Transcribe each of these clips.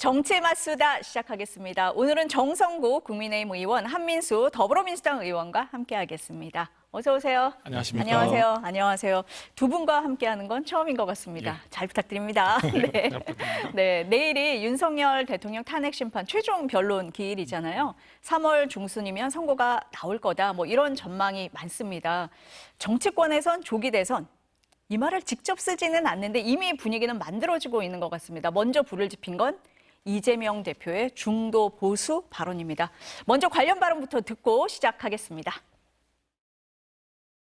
정치 맞수다 시작하겠습니다. 오늘은 정성구 국민의힘 의원, 한민수 더불어민주당 의원과 함께하겠습니다. 어서 오세요. 안녕하십니까. 안녕하세요. 안녕하세요. 두 분과 함께하는 건 처음인 것 같습니다. 예. 잘 부탁드립니다. 네. 네, 내일이 윤석열 대통령 탄핵 심판 최종 변론 기일이잖아요. 3월 중순이면 선고가 나올 거다. 뭐 이런 전망이 많습니다. 정치권에선 조기 대선. 이 말을 직접 쓰지는 않는데 이미 분위기는 만들어지고 있는 것 같습니다. 먼저 불을 지핀 건 이재명 대표의 중도 보수 발언입니다. 먼저 관련 발언부터 듣고 시작하겠습니다.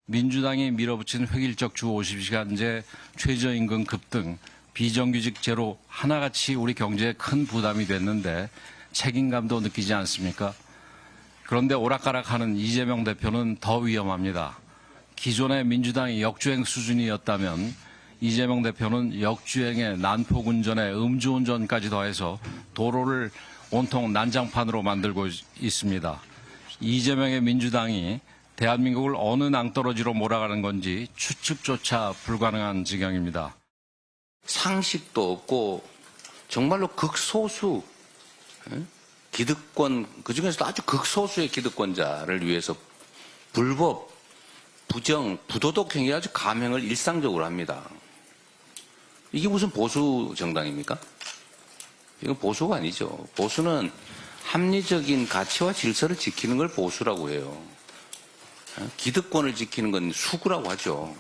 민주당이 밀어붙인 획일적 주 50시간제 최저임금 급등, 비정규직 제로 하나같이 우리 경제에 큰 부담이 됐는데 책임감도 느끼지 않습니까? 그런데 오락가락하는 이재명 대표는 더 위험합니다. 기존의 민주당이 역주행 수준이었다면 이재명 대표는 역주행에 난폭운전에 음주운전까지 더해서 도로를 온통 난장판으로 만들고 있습니다. 이재명의 민주당이 대한민국을 어느 낭떠러지로 몰아가는 건지 추측조차 불가능한 지경입니다. 상식도 없고 정말로 극소수 기득권, 그중에서도 아주 극소수의 기득권자를 위해서 불법, 부정, 부도덕 행위 아주 감행을 일상적으로 합니다. 이게 무슨 보수 정당입니까? 이건 보수가 아니죠. 보수는 합리적인 가치와 질서를 지키는 걸 보수라고 해요. 기득권을 지키는 건 수구라고 하죠.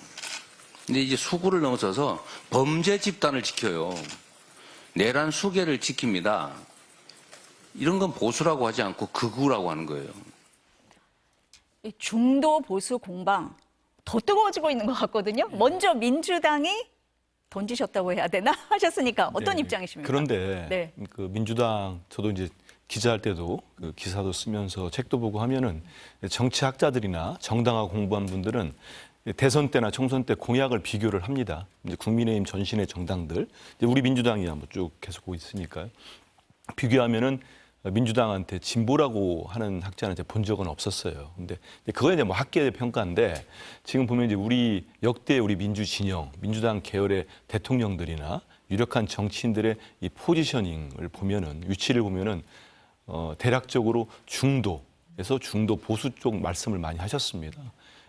근데 이제 수구를 넘어서서 범죄 집단을 지켜요. 내란 수계를 지킵니다. 이런 건 보수라고 하지 않고 극우라고 하는 거예요. 중도 보수 공방 더 뜨거워지고 있는 것 같거든요. 먼저 민주당이 던지셨다고 해야 되나 하셨으니까 어떤 입장이십니까? 그런데 네. 그 민주당 저도 이제 기자할 때도 그 기사도 쓰면서 책도 보고 하면은 정치학자들이나 정당화 공부한 분들은 대선 때나 총선 때 공약을 비교를 합니다. 이제 국민의힘 전신의 정당들, 이제 우리 민주당이 한번 쭉 계속 보고 있으니까요. 비교하면은 민주당한테 진보라고 하는 학자는 본 적은 없었어요. 근데 그건 이제 뭐 학계의 평가인데 지금 보면 이제 우리 역대 우리 민주 진영, 민주당 계열의 대통령들이나 유력한 정치인들의 이 포지셔닝을 보면은 위치를 보면은 대략적으로 중도에서 중도 보수 쪽 말씀을 많이 하셨습니다.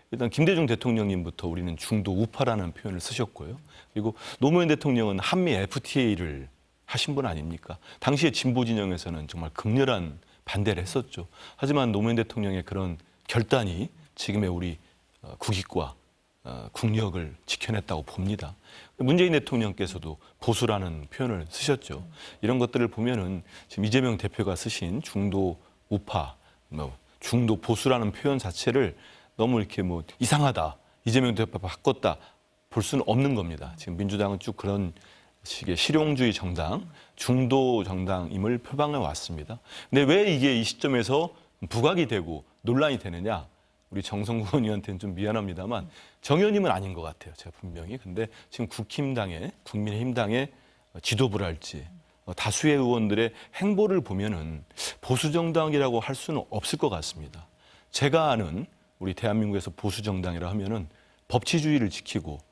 일단 김대중 대통령님부터 우리는 중도 우파라는 표현을 쓰셨고요. 그리고 노무현 대통령은 한미 FTA를 하신 분 아닙니까? 당시에 진보 진영에서는 정말 극렬한 반대를 했었죠. 하지만 노무현 대통령의 그런 결단이 지금의 우리 국익과 국력을 지켜냈다고 봅니다. 문재인 대통령께서도 보수라는 표현을 쓰셨죠. 이런 것들을 보면은 지금 이재명 대표가 쓰신 중도 우파, 중도 보수라는 표현 자체를 너무 이렇게 뭐 이상하다, 이재명 대표 바꿨다 볼 수는 없는 겁니다. 지금 민주당은 쭉 그런 식의 실용주의 정당, 중도 정당임을 표방해 왔습니다. 근데 왜 이게 이 시점에서 부각이 되고 논란이 되느냐? 우리 정성구 의원한테는 좀 미안합니다만 정 의원님은 아닌 것 같아요. 제가 분명히. 근데 지금 국민의힘당의 지도부랄지 다수의 의원들의 행보를 보면은 보수 정당이라고 할 수는 없을 것 같습니다. 제가 아는 우리 대한민국에서 보수 정당이라 하면은 법치주의를 지키고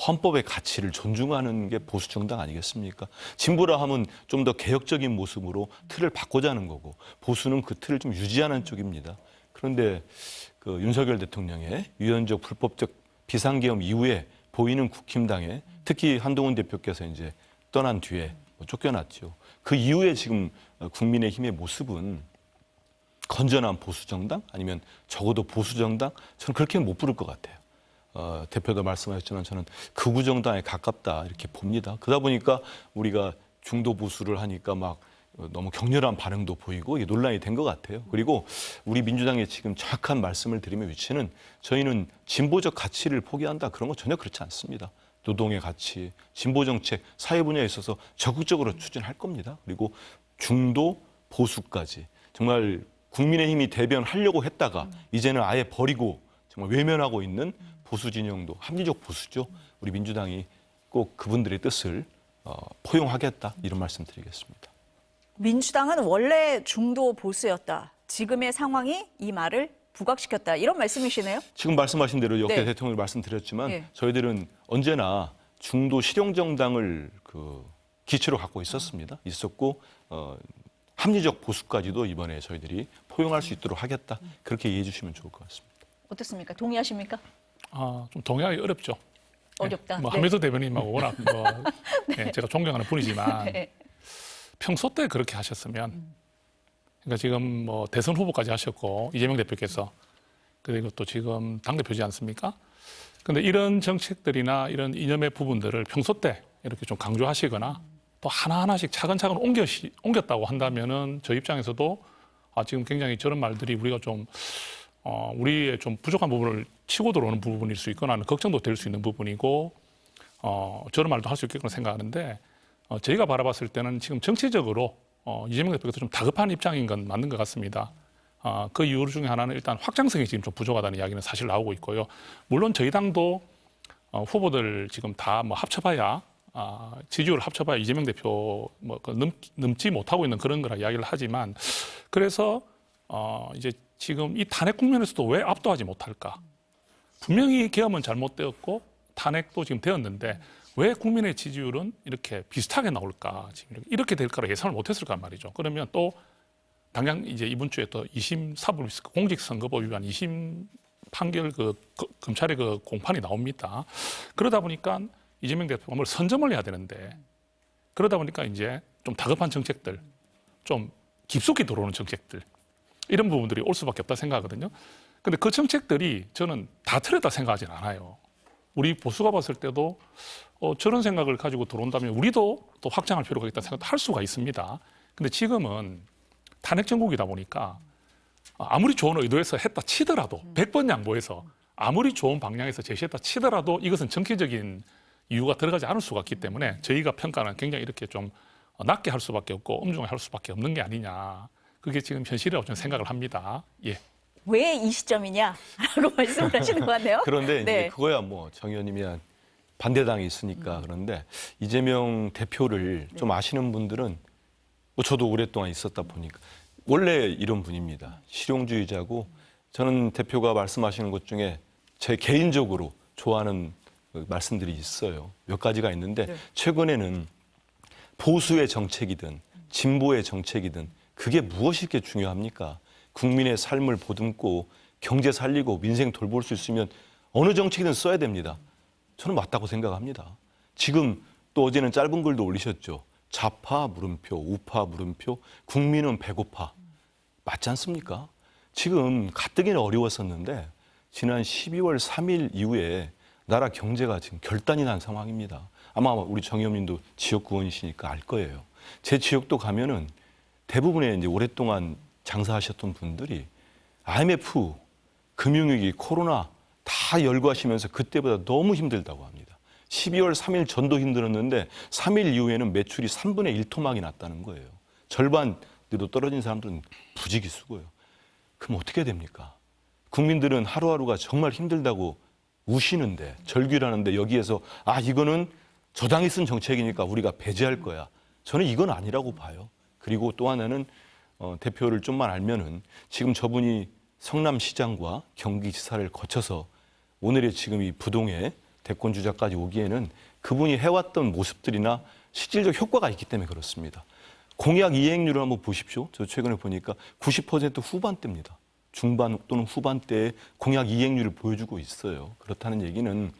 헌법의 가치를 존중하는 게 보수 정당 아니겠습니까? 진보라 하면 좀 더 개혁적인 모습으로 틀을 바꾸자는 거고 보수는 그 틀을 좀 유지하는 쪽입니다. 그런데 그 윤석열 대통령의 유연적 불법적 비상계엄 이후에 보이는 국힘당에 특히 한동훈 대표께서 이제 떠난 뒤에 쫓겨났죠. 그 이후에 지금 국민의힘의 모습은 건전한 보수 정당 아니면 적어도 보수 정당 저는 그렇게는 못 부를 것 같아요. 대표도 말씀하셨지만 저는 극우 정당에 가깝다 이렇게 봅니다. 그러다 보니까 우리가 중도 보수를 하니까 막 너무 격렬한 반응도 보이고 이게 논란이 된 것 같아요. 그리고 우리 민주당의 지금 정확한 말씀을 드리면 위치는 저희는 진보적 가치를 포기한다 그런 거 전혀 그렇지 않습니다. 노동의 가치, 진보 정책, 사회 분야에 있어서 적극적으로 추진할 겁니다. 그리고 중도 보수까지 정말 국민의힘이 대변하려고 했다가 이제는 아예 버리고 정말 외면하고 있는 보수 진영도 합리적 보수죠. 우리 민주당이 꼭 그분들의 뜻을 포용하겠다 이런 말씀 드리겠습니다. 민주당은 원래 중도 보수였다. 지금의 상황이 이 말을 부각시켰다. 이런 말씀이시네요? 지금 말씀하신 대로 역대 네. 대통령이 말씀드렸지만 네. 저희들은 언제나 중도 실용 정당을 기치로 갖고 있었고 합리적 보수까지도 이번에 저희들이 포용할 수 있도록 하겠다. 그렇게 이해해 주시면 좋을 것 같습니다. 어떻습니까? 동의하십니까? 좀 동의하기 어렵죠. 어렵다. 뭐 네. 한미수 대변인하고 워낙 제가 존경하는 분이지만 네. 평소 때 그렇게 하셨으면, 그러니까 지금 뭐 대선 후보까지 하셨고 이재명 대표께서, 그리고 또 지금 당 대표지 않습니까? 근데 이런 정책들이나 이런 이념의 부분들을 평소 때 이렇게 좀 강조하시거나 또 하나하나씩 차근차근 옮겼다고 한다면은 저 입장에서도 지금 굉장히 저런 말들이 우리가 좀 우리의 좀 부족한 부분을 치고 들어오는 부분일 수 있거나 하는 걱정도 될 수 있는 부분이고, 저런 말도 할 수 있겠구나 생각하는데, 저희가 바라봤을 때는 지금 정치적으로 이재명 대표께서 좀 다급한 입장인 건 맞는 것 같습니다. 그 이유 중에 하나는 일단 확장성이 지금 좀 부족하다는 이야기는 사실 나오고 있고요. 물론 저희 당도 후보들 지금 다 뭐 합쳐봐야 지지율 합쳐봐야 이재명 대표 넘지 못하고 있는 그런 거라 이야기를 하지만, 그래서 이제 지금 이 탄핵 국면에서도 왜 압도하지 못할까? 분명히 계엄은 잘못되었고 탄핵도 지금 되었는데 왜 국민의 지지율은 이렇게 비슷하게 나올까? 지금 이렇게 될 거라 예상을 못했을까 말이죠. 그러면 또 당장 이제 이번 주에 또 2심 사법 공직선거법 위반 2심 판결 검찰의 그 공판이 나옵니다. 그러다 보니까 이재명 대표가 뭘 선점을 해야 되는데, 그러다 보니까 이제 좀 다급한 정책들, 좀 깊숙이 들어오는 정책들, 이런 부분들이 올 수밖에 없다 생각하거든요. 근데 그 정책들이 저는 다 틀렸다 생각하지는 않아요. 우리 보수가 봤을 때도 저런 생각을 가지고 들어온다면 우리도 또 확장할 필요가 있다는 생각도 할 수가 있습니다. 근데 지금은 탄핵 정국이다 보니까 아무리 좋은 의도에서 했다 치더라도 100번 양보해서 아무리 좋은 방향에서 제시했다 치더라도 이것은 정치적인 이유가 들어가지 않을 수가 있기 때문에 저희가 평가는 굉장히 이렇게 좀 낮게 할 수밖에 없고 엄중하게 할 수밖에 없는 게 아니냐. 그게 지금 현실이라고 저는 생각을 합니다. 예. 왜 이 시점이냐라고 말씀을 하시는 것 같네요. 그런데 이제 네. 그거야 뭐 정 의원님이 반대당이 있으니까. 그런데 이재명 대표를 좀 아시는 분들은 뭐 저도 오랫동안 있었다 보니까 원래 이런 분입니다. 실용주의자고, 저는 대표가 말씀하시는 것 중에 제 개인적으로 좋아하는 말씀들이 있어요. 몇 가지가 있는데 네. 최근에는 보수의 정책이든 진보의 정책이든 그게 무엇이 이렇게 중요합니까? 국민의 삶을 보듬고 경제 살리고 민생 돌볼 수 있으면 어느 정책이든 써야 됩니다. 저는 맞다고 생각합니다. 지금 또 어제는 짧은 글도 올리셨죠. 좌파 물음표, 우파 물음표, 국민은 배고파. 맞지 않습니까? 지금 가뜩이나 어려웠었는데 지난 12월 3일 이후에 나라 경제가 지금 결단이 난 상황입니다. 아마 우리 정 의원님도 지역구원이시니까 알 거예요. 제 지역도 가면은 대부분의 이제 오랫동안 장사하셨던 분들이 IMF, 금융위기, 코로나 다 열거하시면서 그때보다 너무 힘들다고 합니다. 12월 3일 전도 힘들었는데 3일 이후에는 매출이 3분의 1 토막이 났다는 거예요. 절반으로 떨어진 사람들은 부지기수고요. 그럼 어떻게 해야 됩니까? 국민들은 하루하루가 정말 힘들다고 우시는데, 절규라는데 여기에서 이거는 저당이 쓴 정책이니까 우리가 배제할 거야. 저는 이건 아니라고 봐요. 그리고 또 하나는 대표를 좀만 알면은 지금 저분이 성남시장과 경기지사를 거쳐서 오늘의 지금 이 부동의 대권 주자까지 오기에는 그분이 해왔던 모습들이나 실질적 효과가 있기 때문에 그렇습니다. 공약 이행률을 한번 보십시오. 저 최근에 보니까 90% 후반대입니다. 중반 또는 후반대에 공약 이행률을 보여주고 있어요. 그렇다는 얘기는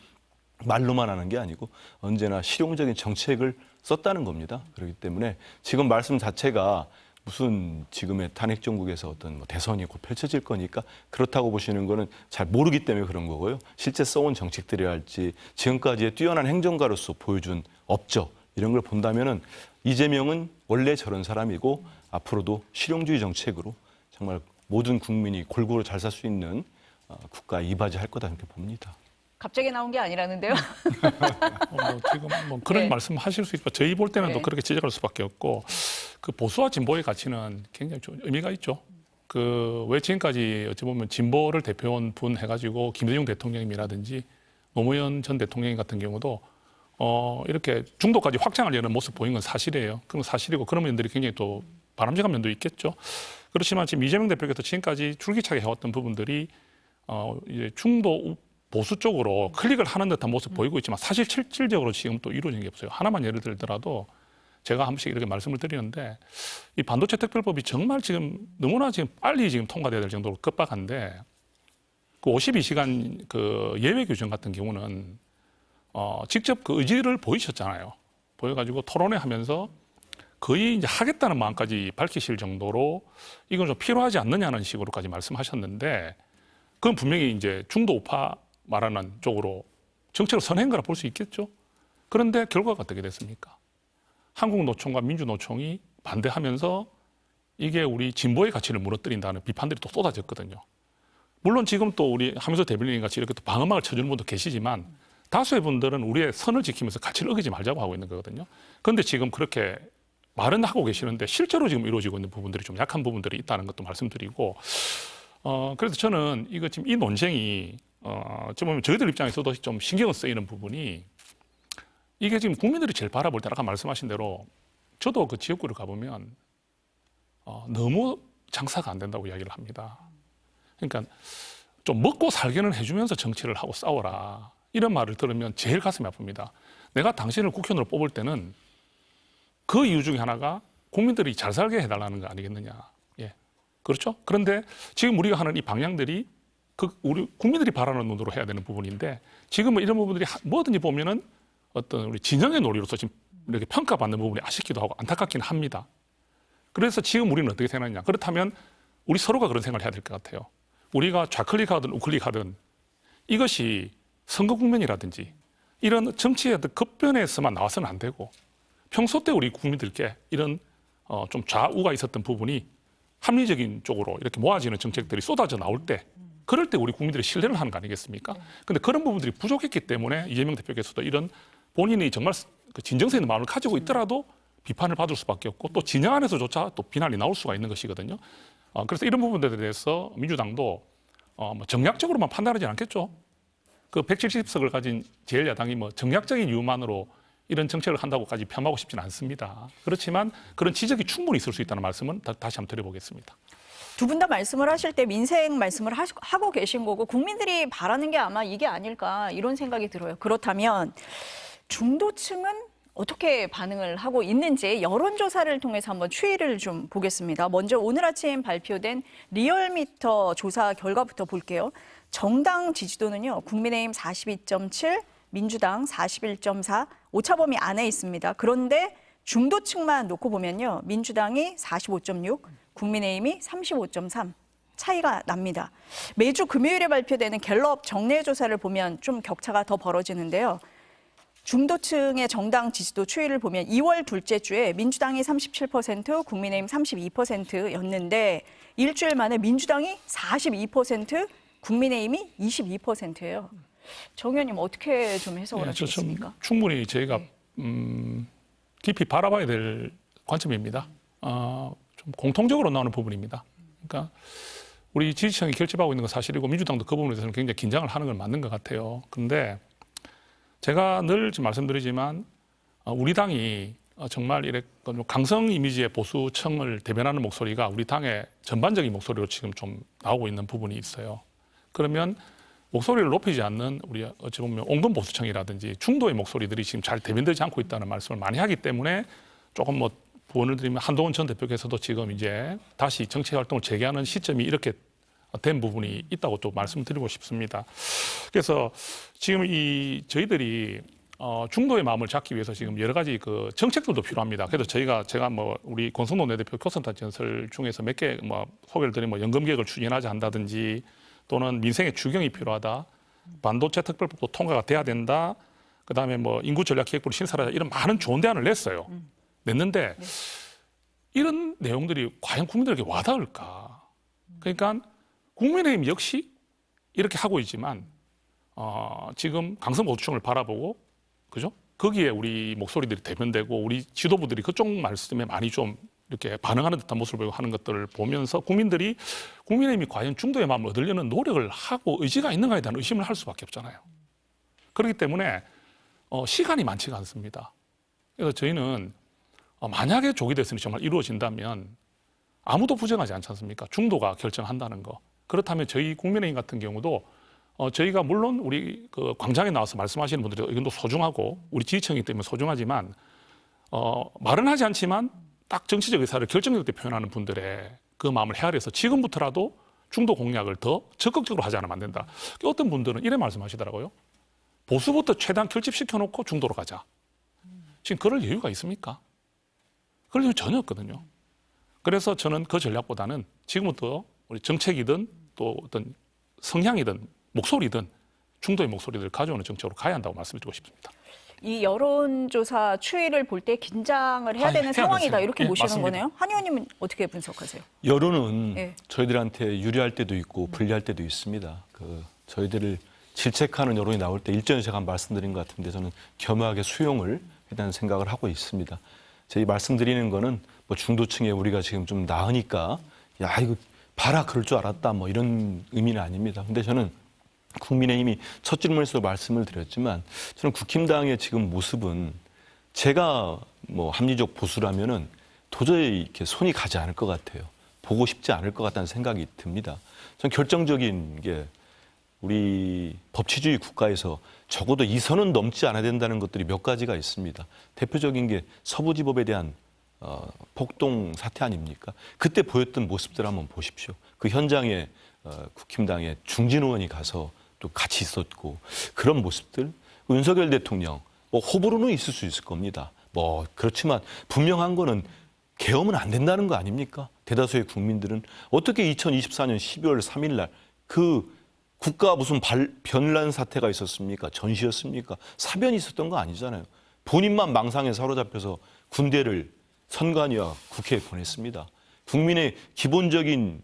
말로만 하는 게 아니고 언제나 실용적인 정책을 썼다는 겁니다. 그렇기 때문에 지금 말씀 자체가 무슨 지금의 탄핵 정국에서 어떤 대선이 곧 펼쳐질 거니까 그렇다고 보시는 거는 잘 모르기 때문에 그런 거고요. 실제 써온 정책들이라 할지 지금까지의 뛰어난 행정가로서 보여준 업적 이런 걸 본다면은 이재명은 원래 저런 사람이고 앞으로도 실용주의 정책으로 정말 모든 국민이 골고루 잘 살 수 있는 국가에 이바지할 거다 이렇게 봅니다. 갑자기 나온 게 아니라는데요. 지금 그런 네. 말씀하실 수 있지만 저희 볼 때는 네. 또 그렇게 지적할 수밖에 없고, 그 보수와 진보의 가치는 굉장히 좀 의미가 있죠. 왜 지금까지 어찌 보면 진보를 대표한 분 해가지고 김대중 대통령님이라든지 노무현 전 대통령 같은 경우도 이렇게 중도까지 확장하려는 모습 보인 건 사실이에요. 그건 사실이고 그런 면들이 굉장히 또 바람직한 면도 있겠죠. 그렇지만 지금 이재명 대표께서 지금까지 줄기차게 해왔던 부분들이 이제 중도 보수 쪽으로 클릭을 하는 듯한 모습 보이고 있지만 사실 실질적으로 지금 또 이루어진 게 없어요. 하나만 예를 들더라도 제가 한 번씩 이렇게 말씀을 드리는데 이 반도체 특별법이 정말 지금 너무나 지금 빨리 지금 통과돼야 될 정도로 급박한데 그 52시간 그 예외 규정 같은 경우는 직접 그 의지를 보이셨잖아요. 보여가지고 토론회 하면서 거의 이제 하겠다는 마음까지 밝히실 정도로 이건 좀 필요하지 않느냐는 식으로까지 말씀하셨는데 그건 분명히 이제 중도 우파 말하는 쪽으로 정책을 선행한 거라 볼 수 있겠죠. 그런데 결과가 어떻게 됐습니까? 한국노총과 민주노총이 반대하면서 이게 우리 진보의 가치를 무너뜨린다는 비판들이 또 쏟아졌거든요. 물론 지금 또 우리 하면서 대변인 같이 이렇게 또 방어막을 쳐주는 분도 계시지만 다수의 분들은 우리의 선을 지키면서 가치를 어기지 말자고 하고 있는 거거든요. 그런데 지금 그렇게 말은 하고 계시는데 실제로 지금 이루어지고 있는 부분들이 좀 약한 부분들이 있다는 것도 말씀드리고 그래서 저는 이거 지금 이 논쟁이 어찌 보면 저희들 입장에서도 좀 신경을 쓰이는 부분이 이게 지금 국민들이 제일 바라볼 때 아까 말씀하신 대로 저도 그 지역구를 가보면 너무 장사가 안 된다고 이야기를 합니다. 그러니까 좀 먹고 살기는 해주면서 정치를 하고 싸워라 이런 말을 들으면 제일 가슴이 아픕니다. 내가 당신을 국회의원으로 뽑을 때는 그 이유 중에 하나가 국민들이 잘 살게 해달라는 거 아니겠느냐. 예. 그렇죠? 그런데 지금 우리가 하는 이 방향들이 우리 국민들이 바라는 눈으로 해야 되는 부분인데 지금은 이런 부분들이 뭐든지 보면은 어떤 우리 진영의 논리로서 지금 이렇게 평가받는 부분이 아쉽기도 하고 안타깝기는 합니다. 그래서 지금 우리는 어떻게 생각하느냐. 그렇다면 우리 서로가 그런 생각을 해야 될 것 같아요. 우리가 좌클릭하든 우클릭하든 이것이 선거 국면이라든지 이런 정치의 급변에서만 나와서는 안 되고 평소 때 우리 국민들께 이런 좀 좌우가 있었던 부분이 합리적인 쪽으로 이렇게 모아지는 정책들이 쏟아져 나올 때 그럴 때 우리 국민들이 신뢰를 하는 거 아니겠습니까? 근데 그런 부분들이 부족했기 때문에 이재명 대표께서도 이런 본인이 정말 그 진정성 있는 마음을 가지고 있더라도 비판을 받을 수밖에 없고 또 진영 안에서조차 또 비난이 나올 수가 있는 것이거든요. 그래서 이런 부분들에 대해서 민주당도 뭐 정략적으로만 판단하지 않겠죠. 그 170석을 가진 제1야당이 뭐 정략적인 이유만으로 이런 정책을 한다고까지 폄하하고 싶지는 않습니다. 그렇지만 그런 지적이 충분히 있을 수 있다는 말씀은 다시 한번 드려보겠습니다. 두 분 다 말씀을 하실 때 민생 말씀을 하고 계신 거고 국민들이 바라는 게 아마 이게 아닐까 이런 생각이 들어요. 그렇다면 중도층은 어떻게 반응을 하고 있는지 여론조사를 통해서 한번 추이를 좀 보겠습니다. 먼저 오늘 아침 발표된 리얼미터 조사 결과부터 볼게요. 정당 지지도는요. 국민의힘 42.7, 민주당 41.4, 오차 범위 안에 있습니다. 그런데 중도층만 놓고 보면요. 민주당이 45.6, 국민의힘이 35.3. 차이가 납니다. 매주 금요일에 발표되는 갤럽 정례 조사를 보면 좀 격차가 더 벌어지는데요. 중도층의 정당 지지도 추이를 보면 2월 둘째 주에 민주당이 37%, 국민의힘 32%였는데 일주일 만에 민주당이 42%, 국민의힘이 22%예요. 정 의원님 어떻게 좀 해석을 하시겠습니까? 충분히 저희가 깊이 바라봐야 될 관점입니다. 좀 공통적으로 나오는 부분입니다. 그러니까 우리 지지층이 결집하고 있는 건 사실이고 민주당도 그 부분에 대해서는 굉장히 긴장을 하는 건 맞는 것 같아요. 그런데 제가 늘 말씀드리지만 우리 당이 정말 이렇게 강성 이미지의 보수층을 대변하는 목소리가 우리 당의 전반적인 목소리로 지금 좀 나오고 있는 부분이 있어요. 그러면 목소리를 높이지 않는 우리 어찌 보면 옹돈 보수층이라든지 중도의 목소리들이 지금 잘 대변되지 않고 있다는 말씀을 많이 하기 때문에 조금 뭐 부언을 드리면 한동훈 전 대표께서도 지금 이제 다시 정치 활동을 재개하는 시점이 이렇게 된 부분이 있다고 또 말씀드리고 싶습니다. 그래서 지금 저희들이 중도의 마음을 잡기 위해서 지금 여러 가지 그 정책들도 필요합니다. 그래서 제가 뭐 우리 권성동 내대표 교선단 전설 중에서 몇 개 뭐 소개를 드리면 뭐 연금 개혁을 추진하자 한다든지 또는 민생의 주경이 필요하다, 반도체 특별법도 통과가 돼야 된다, 그다음에 뭐 인구 전략 기획부를 신설하자 이런 많은 좋은 대안을 냈어요. 냈는데 이런 내용들이 과연 국민들에게 와닿을까? 그러니까 국민의힘 역시 이렇게 하고 있지만 지금 강성보수층을 바라보고 그죠? 거기에 우리 목소리들이 대변되고 우리 지도부들이 그쪽 말씀에 많이 좀 이렇게 반응하는 듯한 모습을 보이고 하는 것들을 보면서 국민의힘이 과연 중도의 마음을 얻으려는 노력을 하고 의지가 있는가에 대한 의심을 할 수밖에 없잖아요. 그렇기 때문에 시간이 많지가 않습니다. 그래서 저희는 만약에 조기 대선이 정말 이루어진다면 아무도 부정하지 않지 않습니까? 중도가 결정한다는 거. 그렇다면 저희 국민의힘 같은 경우도 저희가 물론 우리 그 광장에 나와서 말씀하시는 분들이 이건 또 소중하고 우리 지지층이기 때문에 소중하지만 말은 하지 않지만 딱 정치적 의사를 결정력 있게 표현하는 분들의 그 마음을 헤아려서 지금부터라도 중도 공략을 더 적극적으로 하지 않으면 안 된다. 어떤 분들은 이래 말씀하시더라고요. 보수부터 최대한 결집시켜놓고 중도로 가자. 지금 그럴 여유가 있습니까? 그럴 여유 전혀 없거든요. 그래서 저는 그 전략보다는 지금부터 우리 정책이든 또 어떤 성향이든 목소리든 중도의 목소리를 가져오는 정책으로 가야 한다고 말씀드리고 싶습니다. 이 여론조사 추이를 볼 때 긴장을 해야 되는 해야 상황이다 되죠. 이렇게 예, 보시는 맞습니다. 거네요. 한 의원님은 어떻게 분석하세요? 여론은 예. 저희들한테 유리할 때도 있고 불리할 때도 있습니다. 저희들을 질책하는 여론이 나올 때 일전에 제가 말씀드린 것 같은데 저는 겸허하게 수용을 해야 생각을 하고 있습니다. 저희 말씀드리는 거는 뭐 중도층에 우리가 지금 좀 나으니까 야 이거 봐라 그럴 줄 알았다 뭐 이런 의미는 아닙니다. 근데 저는 국민의힘이 첫 질문에서도 말씀을 드렸지만 저는 국힘당의 지금 모습은 제가 뭐 합리적 보수라면은 도저히 이렇게 손이 가지 않을 것 같아요. 보고 싶지 않을 것 같다는 생각이 듭니다. 전 결정적인 게 우리 법치주의 국가에서 적어도 이 선은 넘지 않아야 된다는 것들이 몇 가지가 있습니다. 대표적인 게 서부지법에 대한 폭동 사태 아닙니까? 그때 보였던 모습들 한번 보십시오. 그 현장에 국힘당의 중진 의원이 가서 또 같이 있었고 그런 모습들. 윤석열 대통령 뭐 호불호는 있을 수 있을 겁니다. 뭐 그렇지만 분명한 거는 계엄은 안 된다는 거 아닙니까? 대다수의 국민들은 어떻게 2024년 12월 3일 날 그 국가 무슨 변란 사태가 있었습니까? 전시였습니까? 사변이 있었던 거 아니잖아요. 본인만 망상에 사로잡혀서 군대를 선관위와 국회에 보냈습니다. 국민의 기본적인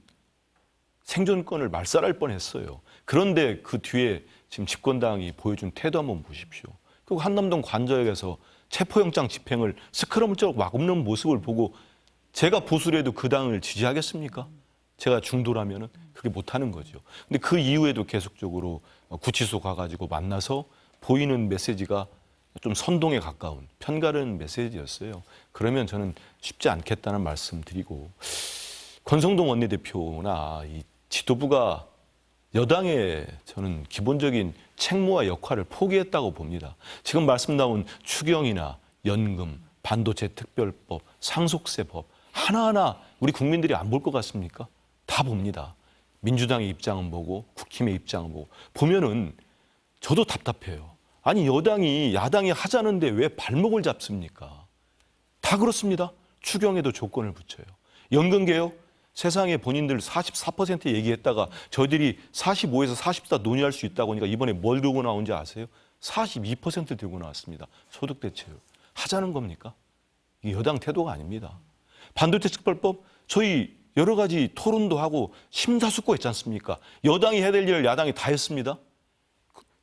생존권을 말살할 뻔했어요. 그런데 그 뒤에 지금 집권당이 보여준 태도 한번 보십시오. 그리고 한남동 관저역에서 체포영장 집행을 스크럼적으로 막는 모습을 보고 제가 보수라도 그 당을 지지하겠습니까? 제가 중도라면은 그렇게 못하는 거죠. 근데 그 이후에도 계속적으로 구치소 가가지고 만나서 보이는 메시지가 좀 선동에 가까운 편가른 메시지였어요. 그러면 저는 쉽지 않겠다는 말씀 드리고 권성동 원내대표나 이 지도부가 여당의 저는 기본적인 책무와 역할을 포기했다고 봅니다. 지금 말씀 나온 추경이나 연금, 반도체 특별법, 상속세법 하나하나 우리 국민들이 안 볼 것 같습니까? 다 봅니다. 민주당의 입장은 보고 국힘의 입장은 보고 보면은 저도 답답해요. 아니 여당이 야당이 하자는데 왜 발목을 잡습니까? 다 그렇습니다. 추경에도 조건을 붙여요. 연금개혁 세상에 본인들 44% 얘기했다가 저희들이 45에서 44 논의할 수 있다고 하니까 이번에 뭘 들고 나온지 아세요? 42% 들고 나왔습니다. 소득 대체율. 하자는 겁니까? 이게 여당 태도가 아닙니다. 반도체 특별법 저희 여러 가지 토론도 하고 심사숙고했지 않습니까? 여당이 해야 될 일을 야당이 다 했습니다.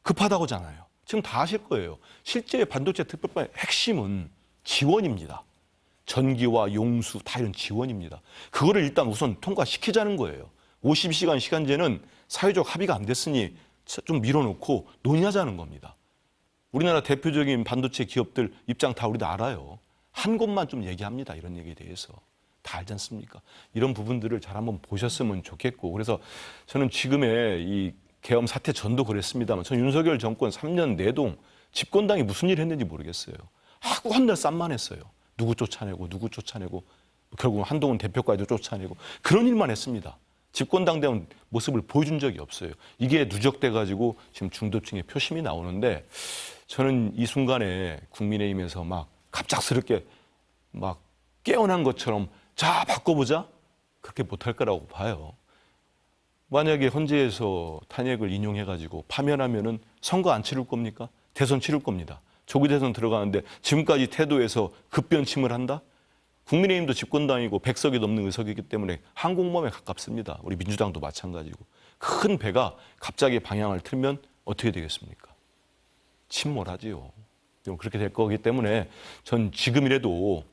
급하다고잖아요. 지금 다 하실 거예요. 실제 반도체 특별법의 핵심은 지원입니다. 전기와 용수 다 이런 지원입니다. 그거를 일단 우선 통과시키자는 거예요. 52시간 시간제는 사회적 합의가 안 됐으니 좀 밀어놓고 논의하자는 겁니다. 우리나라 대표적인 반도체 기업들 입장 다 우리도 알아요. 한 곳만 좀 얘기합니다. 이런 얘기에 대해서. 다 알지 않습니까? 이런 부분들을 잘 한번 보셨으면 좋겠고 그래서 저는 지금의 이 계엄 사태 전도 그랬습니다만 전 윤석열 정권 3년 내동 집권당이 무슨 일 했는지 모르겠어요. 하고 한날 쌈만 했어요. 누구 쫓아내고 결국 한동훈 대표까지도 쫓아내고 그런 일만 했습니다. 집권당대원 모습을 보여준 적이 없어요. 이게 누적돼가지고 지금 중도층의 표심이 나오는데 저는 이 순간에 국민의힘에서 막 갑작스럽게 막 깨어난 것처럼 자 바꿔보자 그렇게 못할 거라고 봐요. 만약에 헌재에서 탄핵을 인용해가지고 파면하면은 선거 안 치를 겁니까? 대선 치를 겁니다. 조기 대선 들어가는데 지금까지 태도에서 급변침을 한다? 국민의힘도 집권당이고 100석이 넘는 의석이기 때문에 항공모함에 가깝습니다. 우리 민주당도 마찬가지고. 큰 배가 갑자기 방향을 틀면 어떻게 되겠습니까? 침몰하지요. 그렇게 될 거기 때문에 전 지금이라도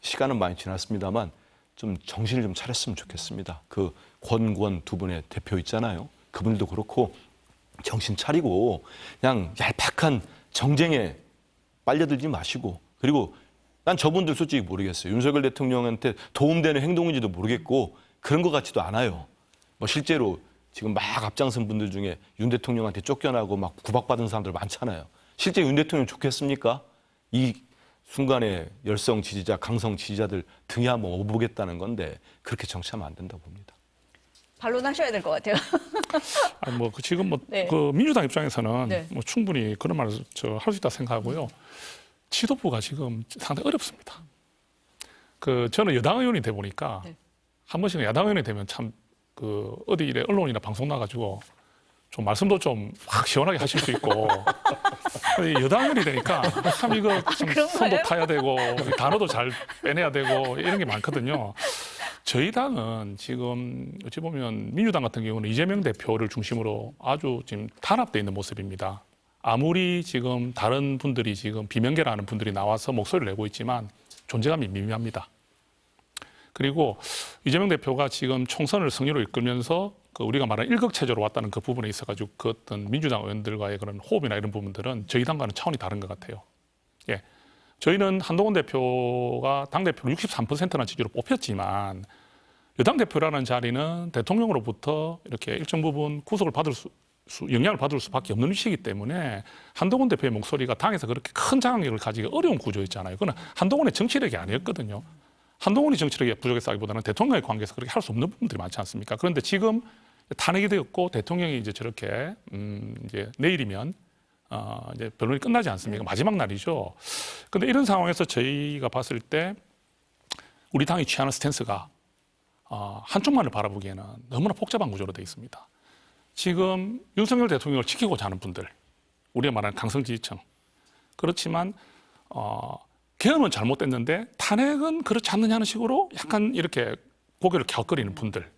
시간은 많이 지났습니다만 좀 정신을 좀 차렸으면 좋겠습니다. 그 권권 두 분의 대표 있잖아요. 그분들도 그렇고 정신 차리고 그냥 얄팍한 정쟁에 빨려들지 마시고 그리고 난 저분들 솔직히 모르겠어요. 윤석열 대통령한테 도움되는 행동인지도 모르겠고 그런 것 같지도 않아요. 뭐 실제로 지금 막 앞장선 분들 중에 윤 대통령한테 쫓겨나고 막 구박받은 사람들 많잖아요. 실제 윤 대통령 좋겠습니까? 이 순간에 열성 지지자, 강성 지지자들 등에 한번 업어보겠다는 건데 그렇게 정치하면 안 된다고 봅니다. 반론하셔야 될 것 같아요. 아니 지금 네. 그 민주당 입장에서는 네. 뭐 충분히 그런 말을 할 수 있다 생각하고요. 지도부가 지금 상당히 어렵습니다. 저는 여당 의원이 돼 보니까 네. 한 번씩 야당 의원이 되면 참 어디 이래 언론이나 방송 나가지고 좀 말씀도 좀 확 시원하게 하실 수 있고 여당 의원이 되니까 참 이거 좀 그런가요? 손도 타야 되고 단어도 잘 빼내야 되고 이런 게 많거든요. 저희 당은 지금 어찌 보면 민주당 같은 경우는 이재명 대표를 중심으로 아주 지금 단합되어 있는 모습입니다. 아무리 지금 다른 분들이 지금 비명계라는 분들이 나와서 목소리를 내고 있지만 존재감이 미미합니다. 그리고 이재명 대표가 지금 총선을 승리로 이끌면서 우리가 말하는 일극체제로 왔다는 그 부분에 있어가지고 그 어떤 민주당 의원들과의 그런 호흡이나 이런 부분들은 저희 당과는 차원이 다른 것 같아요. 예. 저희는 한동훈 대표가 당대표를 63%나 지지로 뽑혔지만 여당 대표라는 자리는 대통령으로부터 이렇게 일정 부분 구속을 받을 영향을 받을 수밖에 없는 위치이기 때문에 한동훈 대표의 목소리가 당에서 그렇게 큰 장악력을 가지기 어려운 구조였잖아요. 그건 한동훈의 정치력이 아니었거든요. 한동훈이 정치력이 부족했다기보다는 대통령의 관계에서 그렇게 할 수 없는 부분들이 많지 않습니까? 그런데 지금 탄핵이 되었고 대통령이 이제 저렇게 이제 내일이면 이제 변론이 끝나지 않습니까? 마지막 날이죠. 그런데 이런 상황에서 저희가 봤을 때 우리 당이 취하는 스탠스가 한쪽만을 바라보기에는 너무나 복잡한 구조로 되어 있습니다. 지금 윤석열 대통령을 지키고자 하는 분들, 우리가 말하는 강성 지지층. 그렇지만 계엄은 잘못됐는데 탄핵은 그렇지 않느냐는 식으로 약간 이렇게 고개를 갸웃거리는 분들.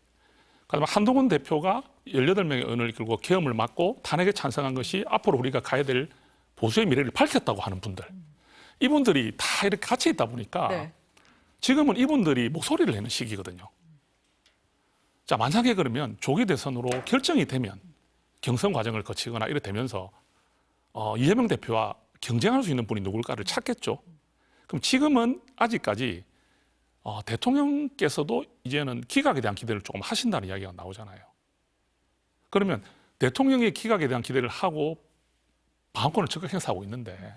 그다음에 한동훈 대표가 18명의 의원을 이끌고 계엄을 막고 탄핵에 찬성한 것이 앞으로 우리가 가야 될 보수의 미래를 밝혔다고 하는 분들. 이분들이 다 이렇게 같이 있다 보니까 네. 지금은 이분들이 목소리를 내는 시기거든요. 자, 만약에 그러면 조기 대선으로 결정이 되면 경선 과정을 거치거나 이래 되면서 이재명 대표와 경쟁할 수 있는 분이 누굴까를 찾겠죠. 그럼 지금은 아직까지 대통령께서도 이제는 기각에 대한 기대를 조금 하신다는 이야기가 나오잖아요. 그러면 대통령의 기각에 대한 기대를 하고 방어권을 적극 행사하고 있는데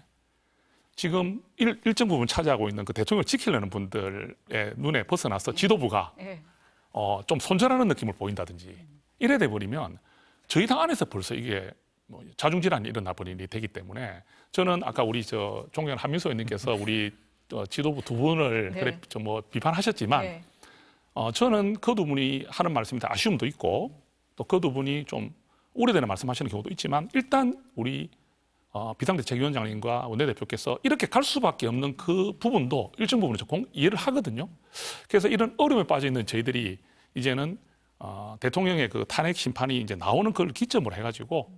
지금 일정 부분 차지하고 있는 그 대통령을 지키려는 분들의 눈에 벗어나서 지도부가 네. 좀 손절하는 느낌을 보인다든지 이래 돼 버리면 저희 당 안에서 벌써 이게 자중질환이 일어나 버리니 되기 때문에 저는 아까 우리 존경하는 한민수 의원님께서 우리 지도부 두 분을 네. 그래 비판하셨지만 네. 저는 그 두 분이 하는 말씀에 아쉬움도 있고 또 그 두 분이 좀 우려되는 말씀하시는 경우도 있지만 일단 우리 비상대책위원장님과 원내대표께서 이렇게 갈 수밖에 없는 그 부분도 일정 부분을 이해를 하거든요. 그래서 이런 어려움에 빠져 있는 저희들이 이제는 대통령의 그 탄핵 심판이 이제 나오는 걸 기점으로 해가지고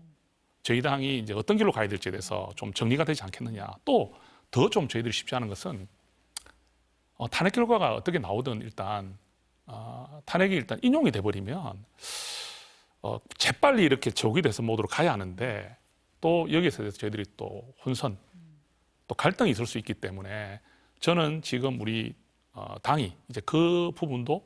저희 당이 이제 어떤 길로 가야 될지에 대해서 좀 정리가 되지 않겠느냐. 또 더 좀 저희들이 쉽지 않은 것은 탄핵 결과가 어떻게 나오든 일단 탄핵이 일단 인용이 돼버리면 재빨리 이렇게 조기 대선 모드로 가야 하는데 또 여기에서 저희들이 또 혼선, 또 갈등이 있을 수 있기 때문에 저는 지금 우리 당이 이제 그 부분도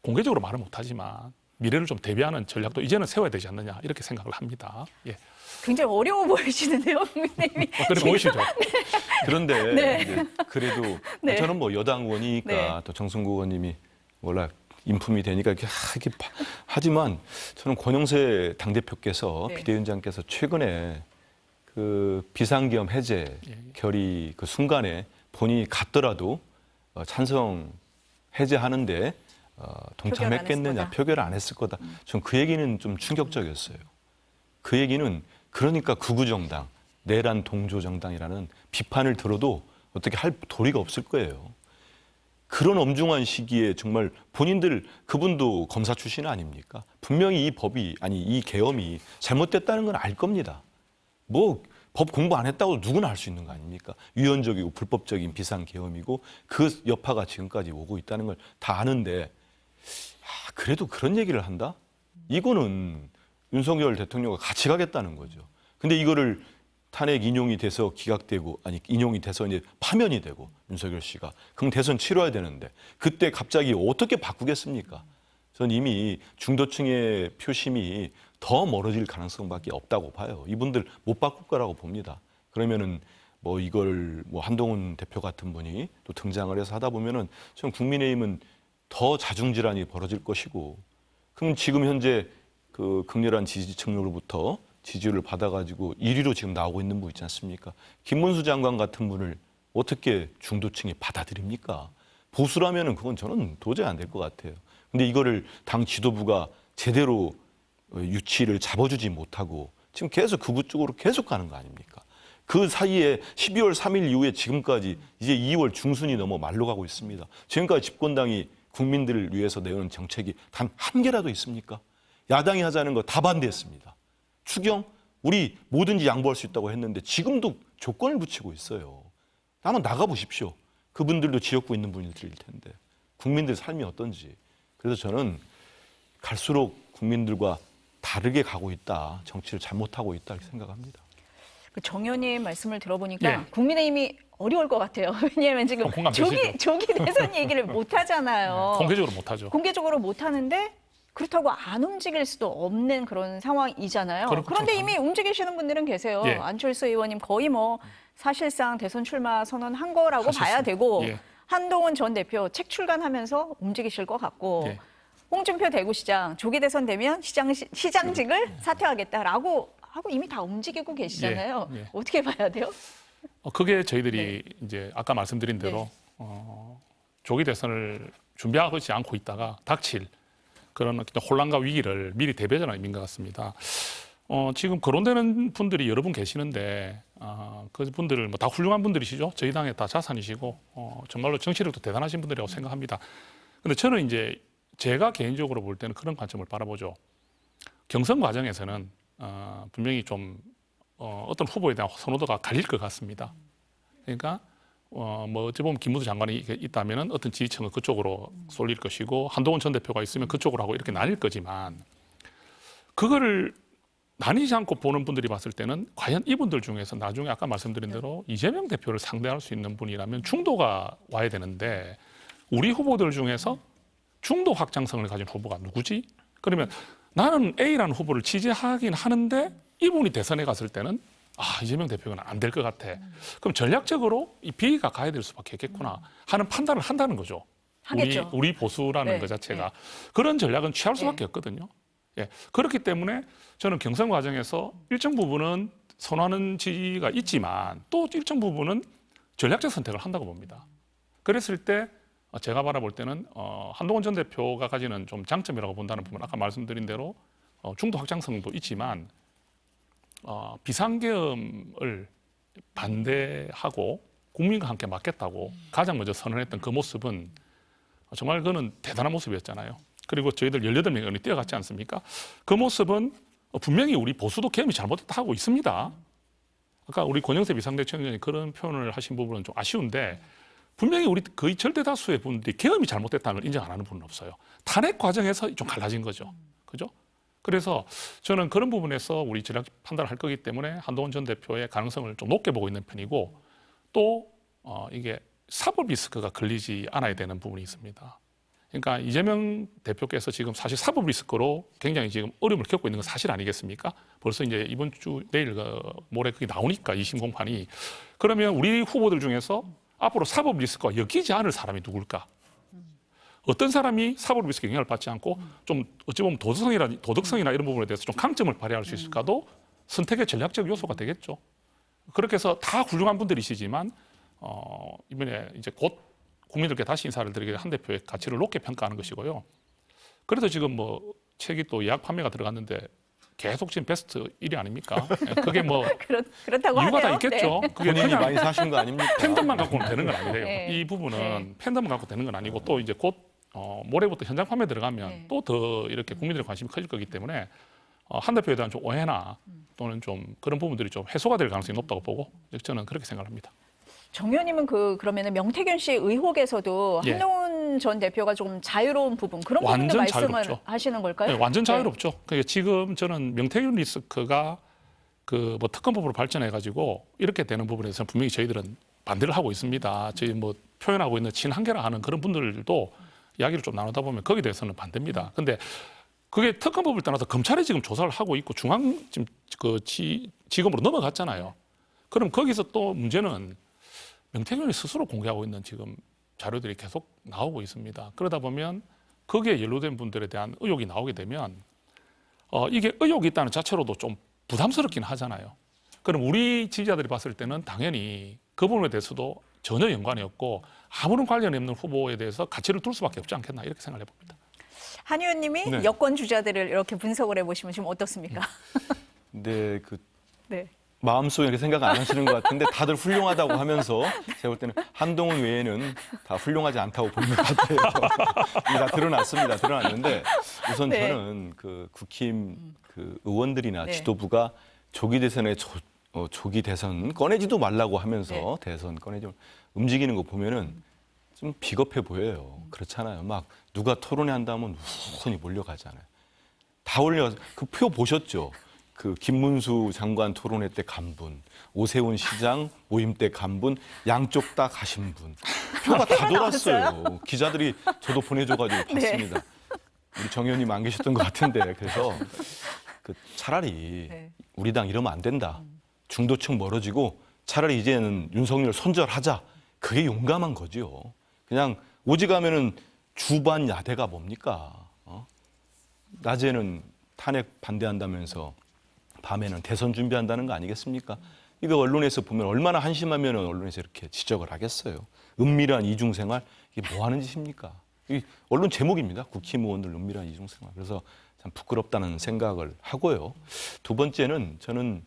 공개적으로 말은 못하지만 미래를 좀 대비하는 전략도 이제는 세워야 되지 않느냐 이렇게 생각을 합니다. 예. 굉장히 어려워 보이시는데요, 국민의힘이. 그래 보이시죠? 그런데 네. 이제 그래도 네. 저는 뭐 여당 의원이니까 네. 또 정승구 의원님이 원래 인품이 되니까 이렇게 하지만 저는 권영세 당대표께서 네. 비대위원장께서 최근에 그 비상계엄 해제 결의 그 순간에 본인이 갔더라도 찬성 해제하는데 동참했겠느냐, 표결 안 했을 거다. 전 그 얘기는 좀 충격적이었어요. 그 얘기는 그러니까 극우정당, 내란 동조정당이라는 비판을 들어도 어떻게 할 도리가 없을 거예요. 그런 엄중한 시기에 정말 본인들, 그분도 검사 출신 아닙니까? 분명히 이 법이, 아니 이 계엄이 잘못됐다는 건 알 겁니다. 뭐 법 공부 안 했다고 누구나 알 수 있는 거 아닙니까? 위헌적이고 불법적인 비상계엄이고 그 여파가 지금까지 오고 있다는 걸 다 아는데 그래도 그런 얘기를 한다? 이거는 윤석열 대통령과 같이 가겠다는 거죠. 근데 이거를 탄핵 인용이 돼서 기각되고, 아니 인용이 돼서 이제 파면이 되고 윤석열 씨가 그럼 대선 치러야 되는데 그때 갑자기 어떻게 바꾸겠습니까? 전 이미 중도층의 표심이 더 멀어질 가능성밖에 없다고 봐요. 이분들 못 바꿀 거라고 봅니다. 그러면은 뭐 이걸 뭐 한동훈 대표 같은 분이 또 등장을 해서 하다 보면은 전 국민의힘은 더 자중질환이 벌어질 것이고, 그럼 지금 현재 그 극렬한 지지층으로부터 지지를 받아가지고 1위로 지금 나오고 있는 분 있지 않습니까? 김문수 장관 같은 분을 어떻게 중도층이 받아들입니까? 보수라면은 그건 저는 도저히 안 될 것 같아요. 근데 이거를 당 지도부가 제대로 유치를 잡아주지 못하고 지금 계속 극우 쪽으로 계속 가는 거 아닙니까? 그 사이에 12월 3일 이후에 지금까지 이제 2월 중순이 넘어 말로 가고 있습니다. 지금까지 집권당이 국민들을 위해서 내오는 정책이 단 한 개라도 있습니까? 야당이 하자는 거 다 반대했습니다. 추경, 우리 뭐든지 양보할 수 있다고 했는데 지금도 조건을 붙이고 있어요. 한번 나가보십시오. 그분들도 지역구 있는 분들일 텐데 국민들 삶이 어떤지. 그래서 저는 갈수록 국민들과 다르게 가고 있다, 정치를 잘못하고 있다 이렇게 생각합니다. 그 정 의원님 말씀을 들어보니까 예. 국민의힘이 어려울 것 같아요. 왜냐하면 지금 공감되시죠? 조기 대선 얘기를 못 하잖아요. 공개적으로 못하죠. 공개적으로 못 하는데 그렇다고 안 움직일 수도 없는 그런 상황이잖아요. 그렇죠. 그런데 이미 움직이시는 분들은 계세요. 예. 안철수 의원님 거의 뭐 사실상 대선 출마 선언한 거라고 봐야 되고 예. 한동훈 전 대표 책 출간하면서 움직이실 것 같고 예. 홍준표 대구시장 조기 대선 되면 시장직을 사퇴하겠다라고 하고 이미 다 움직이고 계시잖아요. 예. 예. 어떻게 봐야 돼요? 그게 저희들이 이제 아까 말씀드린 대로 조기 대선을 준비하지 않고 있다가 닥칠 그런 혼란과 위기를 미리 대비하자는 의미인 것 같습니다. 지금 거론되는 분들이 여러 분 계시는데 그 분들을 뭐 다 훌륭한 분들이시죠. 저희 당의 다 자산이시고 정말로 정치력도 대단하신 분들이라고 생각합니다. 근데 저는 이제 제가 개인적으로 볼 때는 그런 관점을 바라보죠. 경선 과정에서는 분명히 좀 어떤 후보에 대한 선호도가 갈릴 것 같습니다. 그러니까 뭐 어찌 보면 김문수 장관이 있다면은 어떤 지지층은 그쪽으로 쏠릴 것이고 한동훈 전 대표가 있으면 그쪽으로 하고 이렇게 나뉠 거지만 그거를 나뉘지 않고 보는 분들이 봤을 때는 과연 이분들 중에서 나중에 아까 말씀드린 대로 이재명 대표를 상대할 수 있는 분이라면 중도가 와야 되는데 우리 후보들 중에서 중도 확장성을 가진 후보가 누구지? 그러면 나는 A라는 후보를 지지하긴 하는데 이분이 대선에 갔을 때는 이재명 대표는 안 될 것 같아. 그럼 전략적으로 이 B가 가야 될 수밖에 없겠구나 하는 판단을 한다는 거죠. 하겠죠. 우리 보수라는 네, 것 자체가. 네. 그런 전략은 취할 수밖에 없거든요. 예. 그렇기 때문에 저는 경선 과정에서 일정 부분은 선호하는 지지가 있지만 또 일정 부분은 전략적 선택을 한다고 봅니다. 그랬을 때 제가 바라볼 때는 한동훈 전 대표가 가지는 좀 장점이라고 본다는 부분, 아까 말씀드린 대로 중도 확장성도 있지만 비상계엄을 반대하고 국민과 함께 맡겠다고 가장 먼저 선언했던 그 모습은 정말 그거는 대단한 모습이었잖아요. 그리고 저희들 18명 의원이 뛰어갔지 않습니까? 그 모습은 분명히 우리 보수도 계엄이 잘못됐다 하고 있습니다. 아까 우리 권영세 비상대책위원장이 그런 표현을 하신 부분은 좀 아쉬운데 분명히 우리 거의 절대 다수의 분들이 계엄이 잘못됐다는 걸 인정 안 하는 분은 없어요. 탄핵 과정에서 좀 갈라진 거죠. 그죠? 그래서 저는 그런 부분에서 우리 전략 판단을 할 거기 때문에 한동훈 전 대표의 가능성을 좀 높게 보고 있는 편이고 또 이게 사법 리스크가 걸리지 않아야 되는 부분이 있습니다. 그러니까 이재명 대표께서 지금 사실 사법 리스크로 굉장히 지금 어려움을 겪고 있는 건 사실 아니겠습니까? 벌써 이제 이번 주 내일 모레 그게 나오니까 2심 공판이. 그러면 우리 후보들 중에서 앞으로 사법 리스크가 엮이지 않을 사람이 누굴까? 어떤 사람이 사법 리스크 영향을 받지 않고 좀 어찌 보면 도덕성이나 이런 부분에 대해서 좀 강점을 발휘할 수 있을까도 선택의 전략적 요소가 되겠죠. 그렇게 해서 다 훌륭한 분들이시지만 이번에 이제 곧 국민들께 다시 인사를 드리게 한 대표의 가치를 높게 평가하는 것이고요. 그래서 지금 뭐 책이 또 예약 판매가 들어갔는데 계속 지금 베스트 1위 아닙니까? 그게 뭐 그렇다고 이유가 다 하네요. 있겠죠. 네. 그게 본인이 그냥 많이 사신 거 아닙니까? 팬덤만 갖고는 되는 건 아니래요. 네. 이 부분은 네. 팬덤만 갖고 되는 건 아니고 또 이제 곧 모레부터 현장 판매 들어가면 네. 또 더 이렇게 국민들의 관심이 커질 거기 때문에 한 대표에 대한 좀 오해나 또는 좀 그런 부분들이 좀 해소가 될 가능성이 높다고 보고 저는 그렇게 생각합니다. 정 의원님은 그러면은 명태균 씨 의혹에서도 예. 한동훈 전 대표가 좀 자유로운 부분 그런 부분도 완전 말씀을 자유롭죠. 하시는 걸까요? 네, 완전 자유롭죠. 그러니까 지금 저는 명태균 리스크가 그 뭐 특검법으로 발전해가지고 이렇게 되는 부분에 대해서는 분명히 저희들은 반대를 하고 있습니다. 저희 뭐 표현하고 있는 친한계라 하는 그런 분들도 이야기를 좀 나누다 보면 거기에 대해서는 반대입니다. 근데 그게 특검법을 떠나서 검찰이 지금 조사를 하고 있고 중앙 지금 그 지검으로 넘어갔잖아요. 그럼 거기서 또 문제는 명태균이 스스로 공개하고 있는 지금 자료들이 계속 나오고 있습니다. 그러다 보면 거기에 연루된 분들에 대한 의혹이 나오게 되면 이게 의혹이 있다는 자체로도 좀 부담스럽긴 하잖아요. 그럼 우리 지지자들이 봤을 때는 당연히 그 부분에 대해서도 전혀 연관이 없고 아무런 관련이 없는 후보에 대해서 가치를 둘 수밖에 없지 않겠나 이렇게 생각을 해봅니다. 한 의원님이 네. 여권 주자들을 이렇게 분석을 해보시면 지금 어떻습니까? 근데 그 네. 마음속에 이렇게 생각 안 하시는 것 같은데 다들 훌륭하다고 하면서 제가 볼 때는 한동훈 외에는 다 훌륭하지 않다고 보는 것 같아요. 이게 다 드러났습니다. 드러났는데 우선 네. 저는 그 국힘 그 의원들이나 네. 지도부가 조기 대선에 조기 대선 꺼내지도 말라고 하면서 네. 대선 꺼내지 움직이는 거 보면은 좀 비겁해 보여요. 그렇잖아요. 막 누가 토론회 한다면 우선이 몰려가잖아요. 다 올려 그 표 보셨죠? 그 김문수 장관 토론회 때 간분, 오세훈 시장 모임 때 간분, 양쪽 다 가신 분. 표가 다 돌았어요. 기자들이 저도 보내줘가지고 봤습니다. 우리 정 의원님 안 계셨던 것 같은데 그래서 그 차라리 네. 우리 당 이러면 안 된다. 중도층 멀어지고 차라리 이제는 윤석열 손절하자. 그게 용감한 거죠. 그냥 오직하면은 주반 야대가 뭡니까? 낮에는 탄핵 반대한다면서 밤에는 대선 준비한다는 거 아니겠습니까? 이거 언론에서 보면 얼마나 한심하면 언론에서 이렇게 지적을 하겠어요. 은밀한 이중생활 이게 뭐 하는 짓입니까? 이 언론 제목입니다. 국힘 의원들 은밀한 이중생활. 그래서 참 부끄럽다는 생각을 하고요. 두 번째는 저는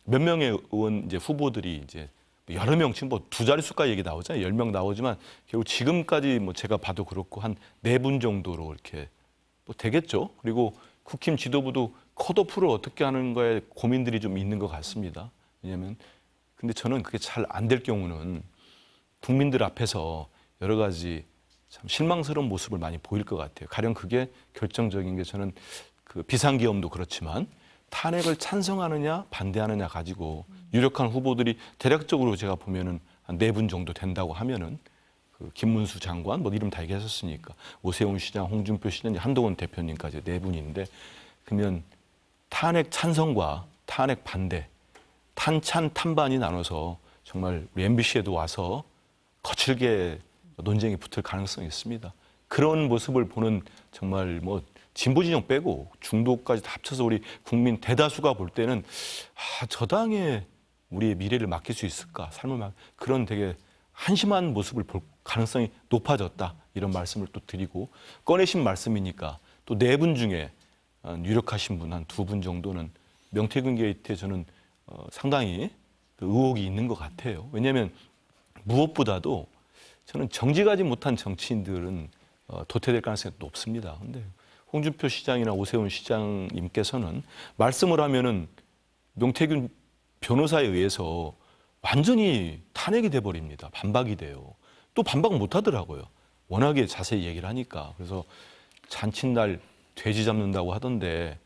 몇 명의 의원 이제 후보들이 이제 여러 명 지금 뭐 두 자릿수까지 얘기 나오잖아요. 10명 나오지만 결국 지금까지 뭐 제가 봐도 그렇고 한 4분 정도로 이렇게 뭐 되겠죠. 그리고 국힘 지도부도 컷오프를 어떻게 하는 거에 고민들이 좀 있는 것 같습니다. 왜냐하면 근데 저는 그게 잘 안 될 경우는 국민들 앞에서 여러 가지 참 실망스러운 모습을 많이 보일 것 같아요. 가령 그게 결정적인 게 저는 그 비상계엄도 그렇지만 탄핵을 찬성하느냐 반대하느냐 가지고 유력한 후보들이 대략적으로 제가 보면은 한 4분 정도 된다고 하면은 그 김문수 장관 뭐 이름 다 얘기했었으니까 오세훈 시장, 홍준표 시장, 한동훈 대표님까지 4분인데 그러면 탄핵 찬성과 탄핵 반대, 탄찬 탄반이 나눠서 정말 우리 MBC에도 와서 거칠게 논쟁이 붙을 가능성이 있습니다. 그런 모습을 보는 정말 뭐 진보 진영 빼고 중도까지 다 합쳐서 우리 국민 대다수가 볼 때는 저 당에 우리의 미래를 맡길 수 있을까? 삶을 그런 되게 한심한 모습을 볼 가능성이 높아졌다. 이런 말씀을 또 드리고 꺼내신 말씀이니까 또 4분 중에 유력하신 분 한 2분 정도는 명태균 게이트에 저는 상당히 그 의혹이 있는 것 같아요. 왜냐하면 무엇보다도 저는 정직 하지 못한 정치인들은 도태될 가능성이 높습니다. 근데 홍준표 시장이나 오세훈 시장님께서는 말씀을 하면은 명태균 변호사에 의해서 완전히 탄핵이 돼버립니다. 반박이 돼요. 또 반박 못 하더라고요. 워낙에 자세히 얘기를 하니까. 그래서 잔칫날 돼지 잡는다고 하던데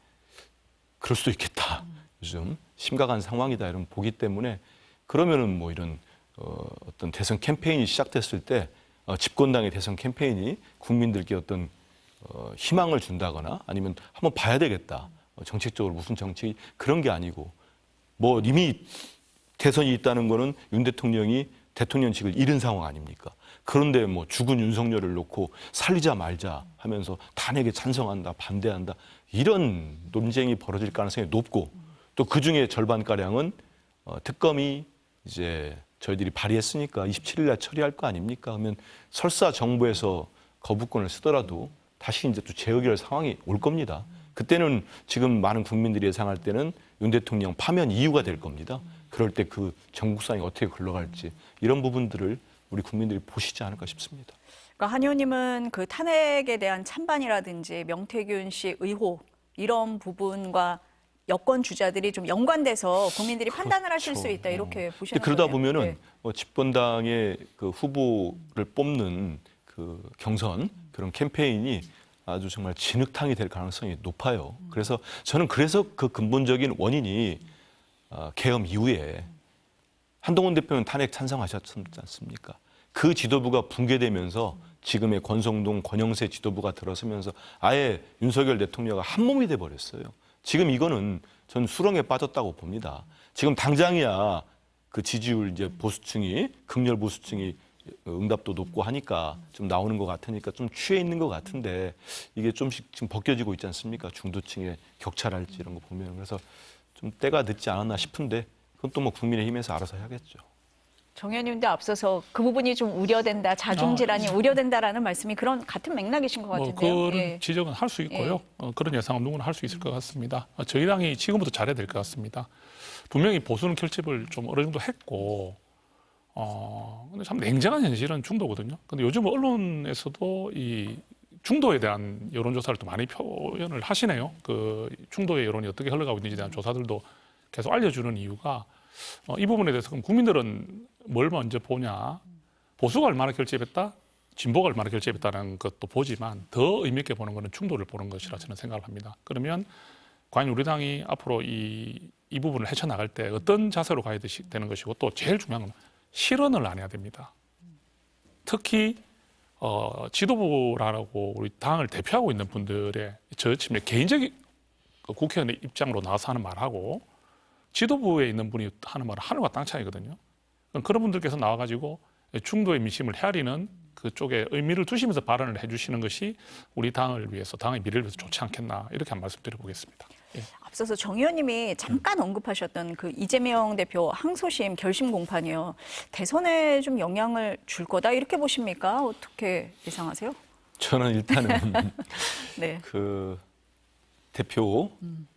그럴 수도 있겠다. 요즘 심각한 상황이다 이런 보기 때문에 그러면은 뭐 이런 어떤 대선 캠페인이 시작됐을 때 집권당의 대선 캠페인이 국민들께 어떤 희망을 준다거나 아니면 한번 봐야 되겠다. 정책적으로 무슨 정책이 그런 게 아니고 뭐 이미 대선이 있다는 거는 윤 대통령이 대통령직을 잃은 상황 아닙니까? 그런데 뭐 죽은 윤석열을 놓고 살리자 말자 하면서 탄핵에 찬성한다, 반대한다 이런 논쟁이 벌어질 가능성이 높고 또 그중에 절반가량은 특검이 이제 저희들이 발의했으니까 27일 날 처리할 거 아닙니까? 그러면 설사 정부에서 거부권을 쓰더라도 다시 이제 또 재의결 상황이 올 겁니다. 그때는 지금 많은 국민들이 예상할 때는 윤 대통령 파면 이유가 될 겁니다. 그럴 때 그 전국상이 어떻게 흘러갈지 이런 부분들을 우리 국민들이 보시지 않을까 싶습니다. 그러니까 한 의원님은 그 탄핵에 대한 찬반이라든지 명태균 씨 의혹 이런 부분과 여권 주자들이 좀 연관돼서 국민들이 판단을 하실 수 있다 이렇게 보시는 거예요. 그러다 보면은 네. 집권당의 그 후보를 뽑는 그 경선 그런 캠페인이 아주 정말 진흙탕이 될 가능성이 높아요. 그래서 저는 그래서 그 근본적인 원인이 계엄 이후에 한동훈 대표는 탄핵 찬성하셨지 않습니까? 그 지도부가 붕괴되면서 지금의 권성동, 권영세 지도부가 들어서면서 아예 윤석열 대통령과 한 몸이 돼버렸어요. 지금 이거는 저는 수렁에 빠졌다고 봅니다. 지금 당장이야 그 지지율 이제 보수층이 극렬 보수층이 응답도 높고 하니까 좀 나오는 것 같으니까 좀 취해 있는 것 같은데 이게 좀씩 지금 벗겨지고 있지 않습니까? 중도층의 격차랄지 이런 거 보면 그래서 좀 때가 늦지 않았나 싶은데 그건 또 뭐 국민의힘에서 알아서 해야겠죠. 정 의원님도 앞서서 그 부분이 좀 우려된다, 자중질환이 우려된다라는 말씀이 그런 같은 맥락이신 것 뭐 같은데요. 그런 예. 지적은 할 수 있고요. 그런 예상은 누구나 할 수 있을 것 같습니다. 저희 당이 지금부터 잘해야 될 것 같습니다. 분명히 보수는 결집을 좀 어느 정도 했고, 근데 참 냉정한 현실은 중도거든요. 근데 요즘 언론에서도 이 중도에 대한 여론조사를 또 많이 표현을 하시네요. 그 중도의 여론이 어떻게 흘러가고 있는지에 대한 조사들도 계속 알려주는 이유가 이 부분에 대해서 그럼 국민들은 뭘 먼저 보냐? 보수가 얼마나 결집했다? 진보가 얼마나 결집했다는 것도 보지만 더 의미 있게 보는 것은 중도를 보는 것이라 저는 생각을 합니다. 그러면 과연 우리 당이 앞으로 이 부분을 헤쳐나갈 때 어떤 자세로 가야 되는 것이고 또 제일 중요한 건 실언을 안 해야 됩니다. 특히 지도부라고 우리 당을 대표하고 있는 분들의 저침에 개인적인 국회의원의 입장으로 나와서 하는 말하고 지도부에 있는 분이 하는 말은 하늘과 땅 차이거든요. 그런 분들께서 나와가지고 중도의 민심을 헤아리는 그쪽에 의미를 두시면서 발언을 해주시는 것이 우리 당을 위해서, 당의 미래를 위해서 좋지 않겠나 이렇게 한 말씀드려보겠습니다. 예. 앞서서 정 의원님이 잠깐 언급하셨던 그 이재명 대표 항소심 결심 공판이요. 대선에 좀 영향을 줄 거다 이렇게 보십니까? 어떻게 예상하세요? 저는 일단은 네. 그 대표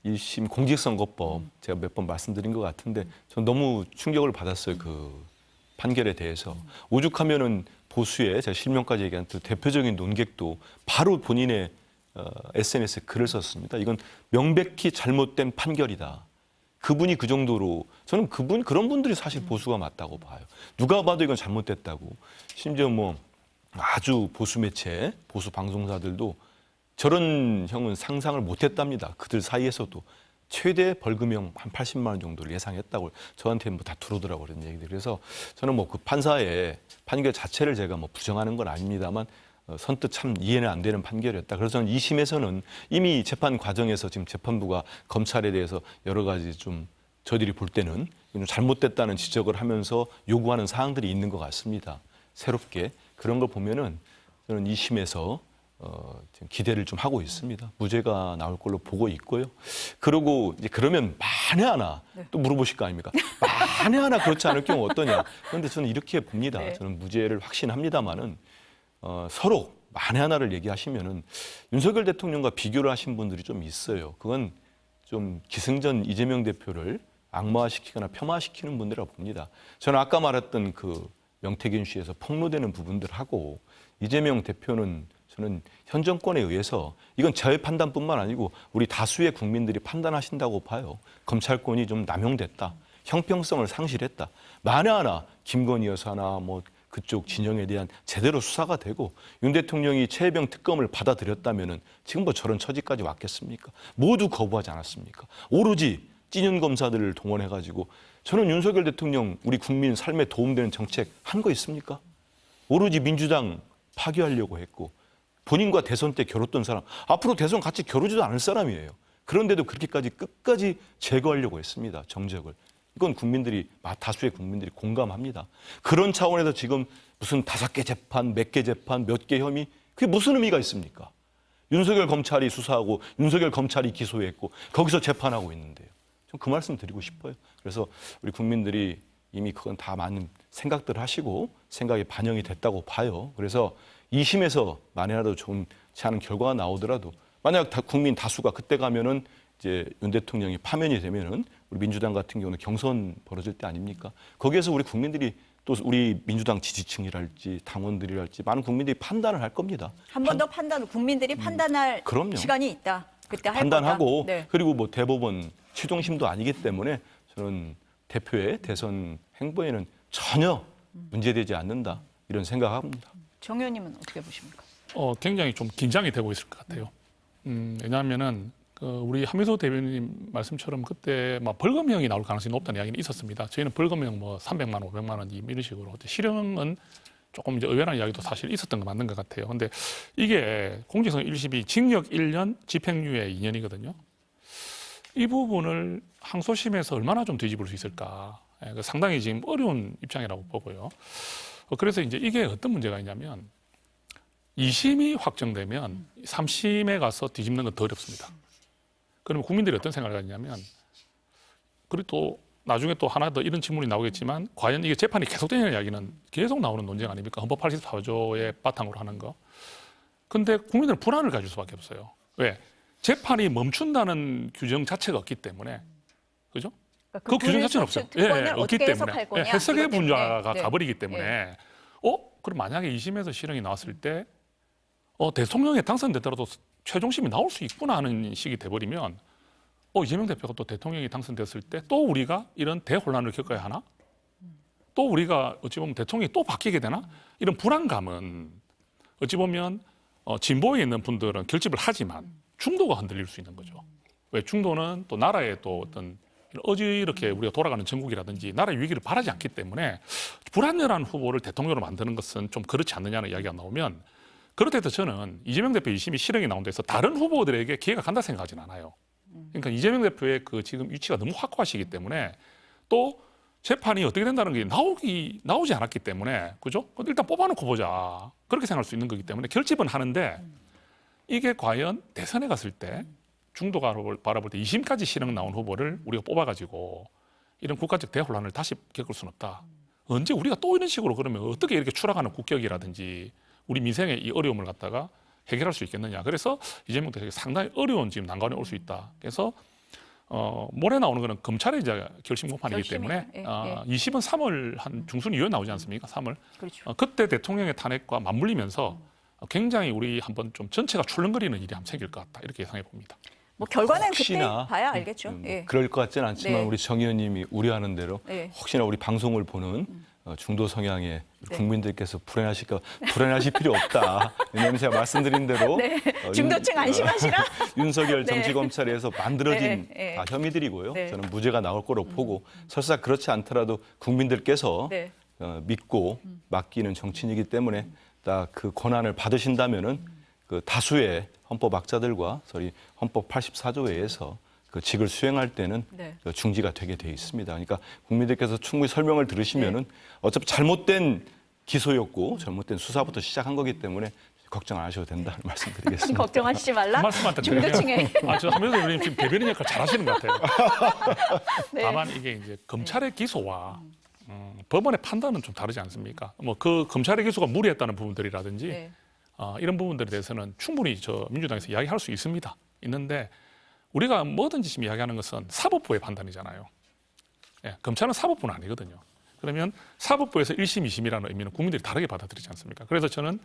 1심 공직선거법 제가 몇 번 말씀드린 것 같은데 전 너무 충격을 받았어요. 그 판결에 대해서. 오죽하면은 보수의 제가 실명까지 얘기한 그 대표적인 논객도 바로 본인의 SNS에 글을 썼습니다. 이건 명백히 잘못된 판결이다. 그분이 그 정도로 저는 그런 분들이 사실 보수가 맞다고 봐요. 누가 봐도 이건 잘못됐다고. 심지어 뭐 아주 보수 매체, 보수 방송사들도 저런 형은 상상을 못했답니다. 그들 사이에서도 최대 벌금형 한 80만 원 정도를 예상했다고 저한테 뭐 다 들어오더라고요. 그런 얘기들. 그래서 저는 뭐 그 판사의 판결 자체를 제가 뭐 부정하는 건 아닙니다만 선뜻 참 이해는 안 되는 판결이었다. 그래서 저는 2심에서는 이미 재판 과정에서 지금 재판부가 검찰에 대해서 여러 가지 좀 저희들이 볼 때는 좀 잘못됐다는 지적을 하면서 요구하는 사항들이 있는 것 같습니다. 새롭게 그런 걸 보면은 저는 2심에서 지금 기대를 좀 하고 있습니다. 무죄가 나올 걸로 보고 있고요. 그리고 이제 그러면 만에 하나 또 물어보실 거 아닙니까? 만에 하나 그렇지 않을 경우 어떠냐? 그런데 저는 이렇게 봅니다. 네. 저는 무죄를 확신합니다만은 서로 만에 하나를 얘기하시면은 윤석열 대통령과 비교를 하신 분들이 좀 있어요. 그건 좀 기승전 이재명 대표를 악마화시키거나 폄하시키는 분들이라고 봅니다. 저는 아까 말했던 그 명태균 씨에서 폭로되는 부분들하고 이재명 대표는 저는 현 정권에 의해서 이건 저의 판단뿐만 아니고 우리 다수의 국민들이 판단하신다고 봐요. 검찰권이 좀 남용됐다. 형평성을 상실했다. 만에 하나 김건희 여사나 뭐 그쪽 진영에 대한 제대로 수사가 되고 윤 대통령이 최혜병 특검을 받아들였다면은 지금 뭐 저런 처지까지 왔겠습니까? 모두 거부하지 않았습니까? 오로지 찐윤 검사들을 동원해가지고 저는 윤석열 대통령 우리 국민 삶에 도움되는 정책 한 거 있습니까? 오로지 민주당 파괴하려고 했고 본인과 대선 때 겨뤘던 사람 앞으로 대선 같이 겨루지도 않을 사람이에요. 그런데도 그렇게까지 끝까지 제거하려고 했습니다. 정적을. 이건 국민들이 다수의 국민들이 공감합니다. 그런 차원에서 지금 무슨 5개 재판, 몇 개 재판, 몇 개 혐의 그게 무슨 의미가 있습니까? 윤석열 검찰이 수사하고 윤석열 검찰이 기소했고 거기서 재판하고 있는데요. 좀 그 말씀 드리고 싶어요. 그래서 우리 국민들이 이미 그건 다 많은 생각들 하시고 생각이 반영이 됐다고 봐요. 그래서 2심에서 만약에라도 좋지 않은 결과가 나오더라도 만약 국민 다수가 그때 가면은 이제 윤 대통령이 파면이 되면은 우리 민주당 같은 경우는 경선 벌어질 때 아닙니까? 거기에서 우리 국민들이 또 우리 민주당 지지층이랄지 당원들이랄지 많은 국민들이 판단을 할 겁니다. 한 번 더 국민들이 판단할 그럼요. 시간이 있다. 그때 할 판단하고 거다. 네. 그리고 뭐 대법원 최종심도 아니기 때문에 저는 대표의 대선 행보에는 전혀 문제되지 않는다 이런 생각합니다. 정 의원님은 어떻게 보십니까? 굉장히 좀 긴장이 되고 있을 것 같아요. 왜냐하면은 우리 한미소 대변인 말씀처럼 그때 막 벌금형이 나올 가능성이 높다는 이야기는 있었습니다. 저희는 벌금형 뭐 300만 원, 500만 원 이런 식으로 실형은 조금 이제 의외란 이야기도 사실 있었던 거 맞는 것 같아요. 근데 이게 공직선거 1심이 징역 1년, 집행유예 2년이거든요. 이 부분을 항소심에서 얼마나 좀 뒤집을 수 있을까? 상당히 지금 어려운 입장이라고 보고요. 그래서 이제 이게 어떤 문제가 있냐면 2심이 확정되면 3심에 가서 뒤집는 건 더 어렵습니다. 그러면 국민들이 어떤 생각을 하냐면 그리고 또 나중에 또 하나 더 이런 질문이 나오겠지만 과연 이게 재판이 계속되느냐 이야기는 계속 나오는 논쟁 아닙니까? 헌법 84조의 바탕으로 하는 거. 근데 국민들은 불안을 가질 수밖에 없어요. 왜? 재판이 멈춘다는 규정 자체가 없기 때문에. 그죠? 그 규정 자체는 없어요. 없기 때문에. 해석의 분야가 가버리기 때문에. 그럼 만약에 2심에서 실형이 나왔을 때 대통령에 당선됐더라도 최종심이 나올 수 있구나 하는 식이 돼버리면 이재명 대표가 또 대통령이 당선됐을 때 또 우리가 이런 대혼란을 겪어야 하나? 또 우리가 어찌 보면 대통령이 또 바뀌게 되나? 이런 불안감은 어찌 보면 진보에 있는 분들은 결집을 하지만 중도가 흔들릴 수 있는 거죠. 왜? 중도는 또 나라의 또 어떤 어지럽게 우리가 돌아가는 전국이라든지 나라의 위기를 바라지 않기 때문에 불안전한 후보를 대통령으로 만드는 것은 좀 그렇지 않느냐는 이야기가 나오면 그렇다고 해서 저는 이재명 대표 2심이 실형이 나온 데서 다른 후보들에게 기회가 간다 생각하지는 않아요. 그러니까 이재명 대표의 그 지금 위치가 너무 확고하시기 때문에 또 재판이 어떻게 된다는 게 나오지 않았기 때문에 그죠? 일단 뽑아놓고 보자 그렇게 생각할 수 있는 거기 때문에 결집은 하는데 이게 과연 대선에 갔을 때 중도가 바라볼 때 2심까지 실형 나온 후보를 우리가 뽑아가지고 이런 국가적 대혼란을 다시 겪을 수는 없다. 언제 우리가 또 이런 식으로 그러면 어떻게 이렇게 추락하는 국격이라든지 우리 민생의 이 어려움을 갖다가 해결할 수 있겠느냐. 그래서 이재명 대표가 상당히 어려운 지금 난관에 올 수 있다. 그래서 모레 나오는 거는 검찰의 이제 결심 공판이기 때문에 20은 3월 한 중순 이후에 나오지 않습니까? 3월. 그렇죠. 그때 대통령의 탄핵과 맞물리면서 굉장히 우리 한번 좀 전체가 출렁거리는 일이 한번 생길 것 같다. 이렇게 예상해 봅니다. 뭐 결과는 혹시나, 그때 봐야 알겠죠. 그럴 것 같지는 않지만 네. 우리 정 의원님이 우려하는 대로 혹시나 우리 방송을 보는 중도 성향의 국민들께서 불안하실 필요 없다. 왜냐하면 제가 말씀드린 대로 중도층 안심하시라. 윤석열 정치검찰에서 만들어진 네. 다 혐의들이고요. 네. 저는 무죄가 나올 거로 보고 설사 그렇지 않더라도 국민들께서 믿고 맡기는 정치인이기 때문에 딱 그 권한을 받으신다면은 그 다수의 헌법학자들과 소위 헌법 84조에 의해서 그 직을 수행할 때는 그 중지가 되게 돼 있습니다. 그러니까 국민들께서 충분히 설명을 들으시면은 어차피 잘못된 기소였고 잘못된 수사부터 시작한 거기 때문에 걱정 안 하셔도 된다는 말씀드리겠습니다. 걱정하시지 말라. 말씀만 중도층에. 저 하면서 의원님 지금 대변인 역할 잘하시는 것 같아요. 다만 이게 이제 검찰의 기소와 법원의 판단은 좀 다르지 않습니까? 뭐 그 검찰의 기소가 무리했다는 부분들이라든지 이런 부분들에 대해서는 충분히 저 민주당에서 이야기할 수 있습니다. 있는데 우리가 뭐든지 지금 이야기하는 것은 사법부의 판단이잖아요. 검찰은 사법부는 아니거든요. 그러면 사법부에서 1심, 2심이라는 의미는 국민들이 다르게 받아들이지 않습니까? 그래서 저는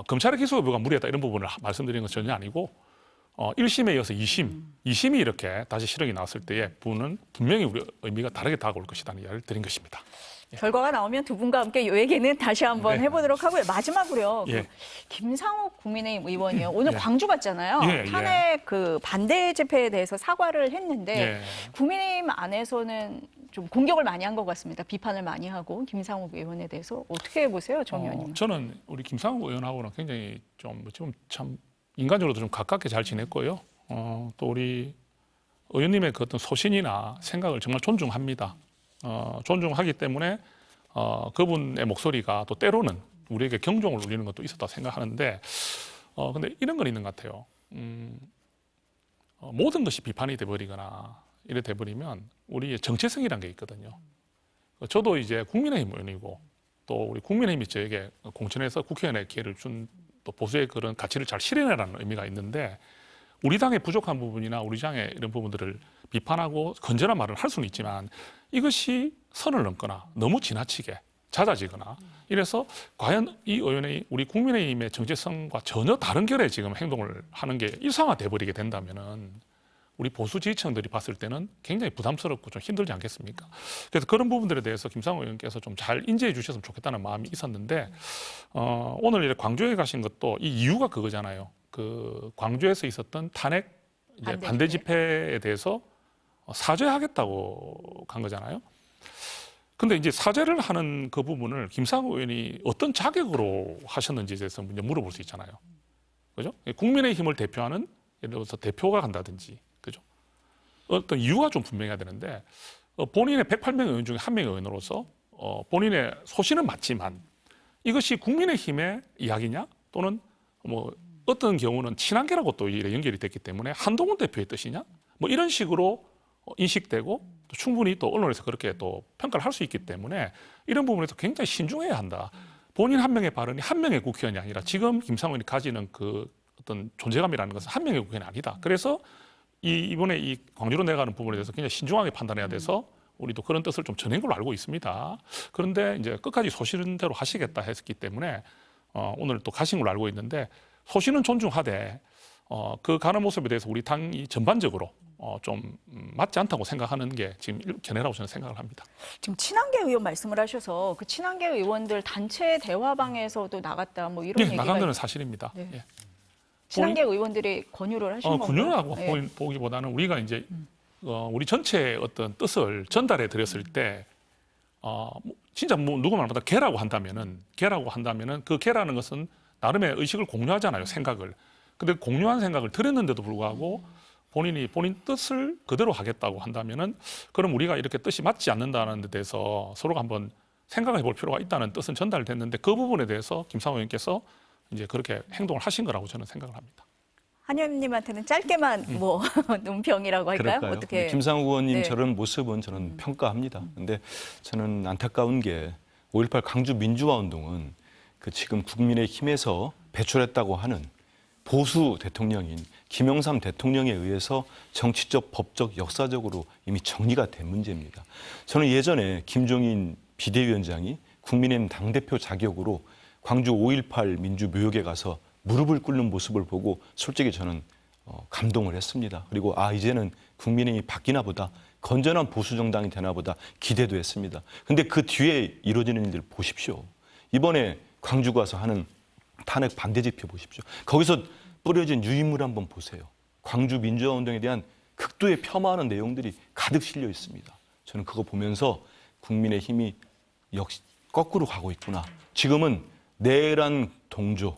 검찰의 기소 여부가 무리했다 이런 부분을 말씀드리는 건 전혀 아니고 1심에 이어서 2심이 이렇게 다시 실형이 나왔을 때의 부분은 분명히 우리 의미가 다르게 다가올 것이라는 이야기를 드린 것입니다. 결과가 나오면 두 분과 함께 이 얘기는 다시 한번 해보도록 하고요. 마지막으로요. 김상욱 국민의힘 의원이요. 오늘 광주 갔잖아요. 탄핵 그 반대 집회에 대해서 사과를 했는데 국민의힘 안에서는 좀 공격을 많이 한 것 같습니다. 비판을 많이 하고 김상욱 의원에 대해서 어떻게 보세요, 정 의원님? 저는 우리 김상욱 의원하고는 굉장히 좀 지금 참 인간적으로도 좀 가깝게 잘 지냈고요. 또 우리 의원님의 그 어떤 소신이나 생각을 정말 존중합니다. 존중하기 때문에 그분의 목소리가 또 때로는 우리에게 경종을 울리는 것도 있었다 생각하는데 근데 이런 건 있는 것 같아요. 모든 것이 비판이 돼버리거나 이래 돼버리면 우리의 정체성이라는 게 있거든요. 저도 이제 국민의힘 의원이고 또 우리 국민의힘이 저에게 공천에서 국회의원의 기회를 준 또 보수의 그런 가치를 잘 실현해라는 의미가 있는데 우리 당의 부족한 부분이나 우리 당의 이런 부분들을 비판하고 건전한 말을 할 수는 있지만 이것이 선을 넘거나 너무 지나치게 잦아지거나 이래서 과연 이 의원의 우리 국민의힘의 정체성과 전혀 다른 결의 지금 행동을 하는 게 일상화돼 버리게 된다면은 우리 보수 지지층들이 봤을 때는 굉장히 부담스럽고 좀 힘들지 않겠습니까? 그래서 그런 부분들에 대해서 김상욱 의원께서 좀 잘 인지해 주셨으면 좋겠다는 마음이 있었는데 오늘 이제 광주에 가신 것도 이 이유가 그거잖아요. 그 광주에서 있었던 탄핵 이제 반대 집회에 대해서 사죄하겠다고 간 거잖아요. 근데 이제 사죄를 하는 그 부분을 김상욱 의원이 어떤 자격으로 하셨는지에 대해서 먼저 물어볼 수 있잖아요. 그죠? 국민의힘을 대표하는 예를 들어서 대표가 간다든지, 그죠? 어떤 이유가 좀 분명해야 되는데 본인의 108명 의원 중에 한 명의 의원으로서 본인의 소신은 맞지만 이것이 국민의힘의 이야기냐 또는 뭐 어떤 경우는 친한계라고 또 연결이 됐기 때문에 한동훈 대표의 뜻이냐 뭐 이런 식으로 인식되고 또 충분히 또 언론에서 그렇게 또 평가를 할 수 있기 때문에 이런 부분에서 굉장히 신중해야 한다. 본인 한 명의 발언이 한 명의 국회의원이 아니라 지금 김상원이 가지는 그 어떤 존재감이라는 것은 한 명의 국회의원이 아니다. 그래서 이번에 이 광주로 내려가는 부분에 대해서 굉장히 신중하게 판단해야 돼서 우리도 그런 뜻을 좀 전한 걸로 알고 있습니다. 그런데 이제 끝까지 소신대로 하시겠다 했기 때문에 오늘 또 가신 걸로 알고 있는데 소신은 존중하되 그 가는 모습에 대해서 우리 당이 전반적으로 좀 맞지 않다고 생각하는 게 지금 견해라고 저는 생각을 합니다. 지금 친한계 의원 말씀을 하셔서 그 친한계 의원들 단체 대화방에서도 나갔다 뭐 이런 네, 얘기가 나간 거는 사실입니다. 네. 예. 친한계 의원들이 권유를 하신 건가요? 권유라고 네. 보기보다는 우리가 이제 우리 전체의 어떤 뜻을 전달해 드렸을 때 진짜 뭐 누구 말보다 개라고 한다면은 그 개라는 것은 나름의 의식을 공유하잖아요, 생각을. 근데 공유한 생각을 드렸는데도 불구하고 본인이 본인 뜻을 그대로 하겠다고 한다면은 그럼 우리가 이렇게 뜻이 맞지 않는다는 데 대해서 서로가 한번 생각해 볼 필요가 있다는 뜻은 전달됐는데 그 부분에 대해서 김상호 의원께서 이제 그렇게 행동을 하신 거라고 저는 생각을 합니다. 한 의원님한테는 짧게만 뭐 논평이라고 할까요? 그럴까요? 어떻게? 김상우 의원님 네. 저런 모습은 저는 평가합니다. 근데 저는 안타까운 게 5.18 광주 민주화 운동은 그 지금 국민의힘에서 배출했다고 하는 보수 대통령인 김영삼 대통령에 의해서 정치적, 법적, 역사적으로 이미 정리가 된 문제입니다. 저는 예전에 김종인 비대위원장이 국민의힘 당대표 자격으로 광주 5.18 민주묘역에 가서 무릎을 꿇는 모습을 보고 솔직히 저는 감동을 했습니다. 그리고 이제는 국민의힘이 바뀌나 보다, 건전한 보수 정당이 되나 보다 기대도 했습니다. 근데 그 뒤에 이루어지는 일들 보십시오. 이번에 광주 가서 하는 탄핵 반대 집회 보십시오. 거기서 뿌려진 유인물 한번 보세요. 광주 민주화 운동에 대한 극도의 폄하하는 내용들이 가득 실려 있습니다. 저는 그거 보면서 국민의힘이 역시 거꾸로 가고 있구나. 지금은 내란 동조,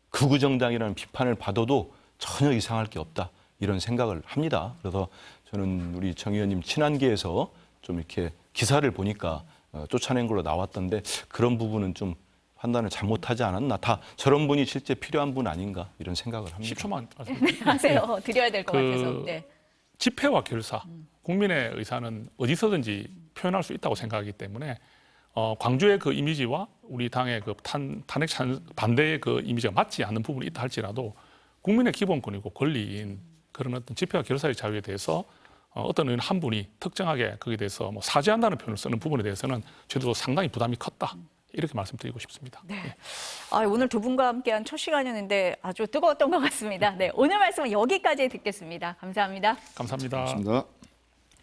극우 정당이라는 비판을 받아도 전혀 이상할 게 없다. 이런 생각을 합니다. 그래서 저는 우리 정 의원님 친한계에서 좀 이렇게 기사를 보니까 쫓아낸 걸로 나왔던데 그런 부분은 좀 판단을 잘못하지 않았나. 다 저런 분이 실제 필요한 분 아닌가 이런 생각을 합니다. 10초만 말씀드릴게요. 하세요. 드려야 될 것 같아서. 네. 집회와 결사, 국민의 의사는 어디서든지 표현할 수 있다고 생각하기 때문에 광주의 그 이미지와 우리 당의 그 탄핵 반대의 그 이미지가 맞지 않는 부분이 있다 할지라도 국민의 기본권이고 권리인 그런 어떤 집회와 결사의 자유에 대해서 어떤 의원 한 분이 특정하게 거기에 대해서 뭐 사죄한다는 표현을 쓰는 부분에 대해서는 저도 상당히 부담이 컸다. 이렇게 말씀드리고 싶습니다. 네. 오늘 두 분과 함께한 첫 시간이었는데 아주 뜨거웠던 것 같습니다. 네, 오늘 말씀은 여기까지 듣겠습니다. 감사합니다. 감사합니다. 고맙습니다.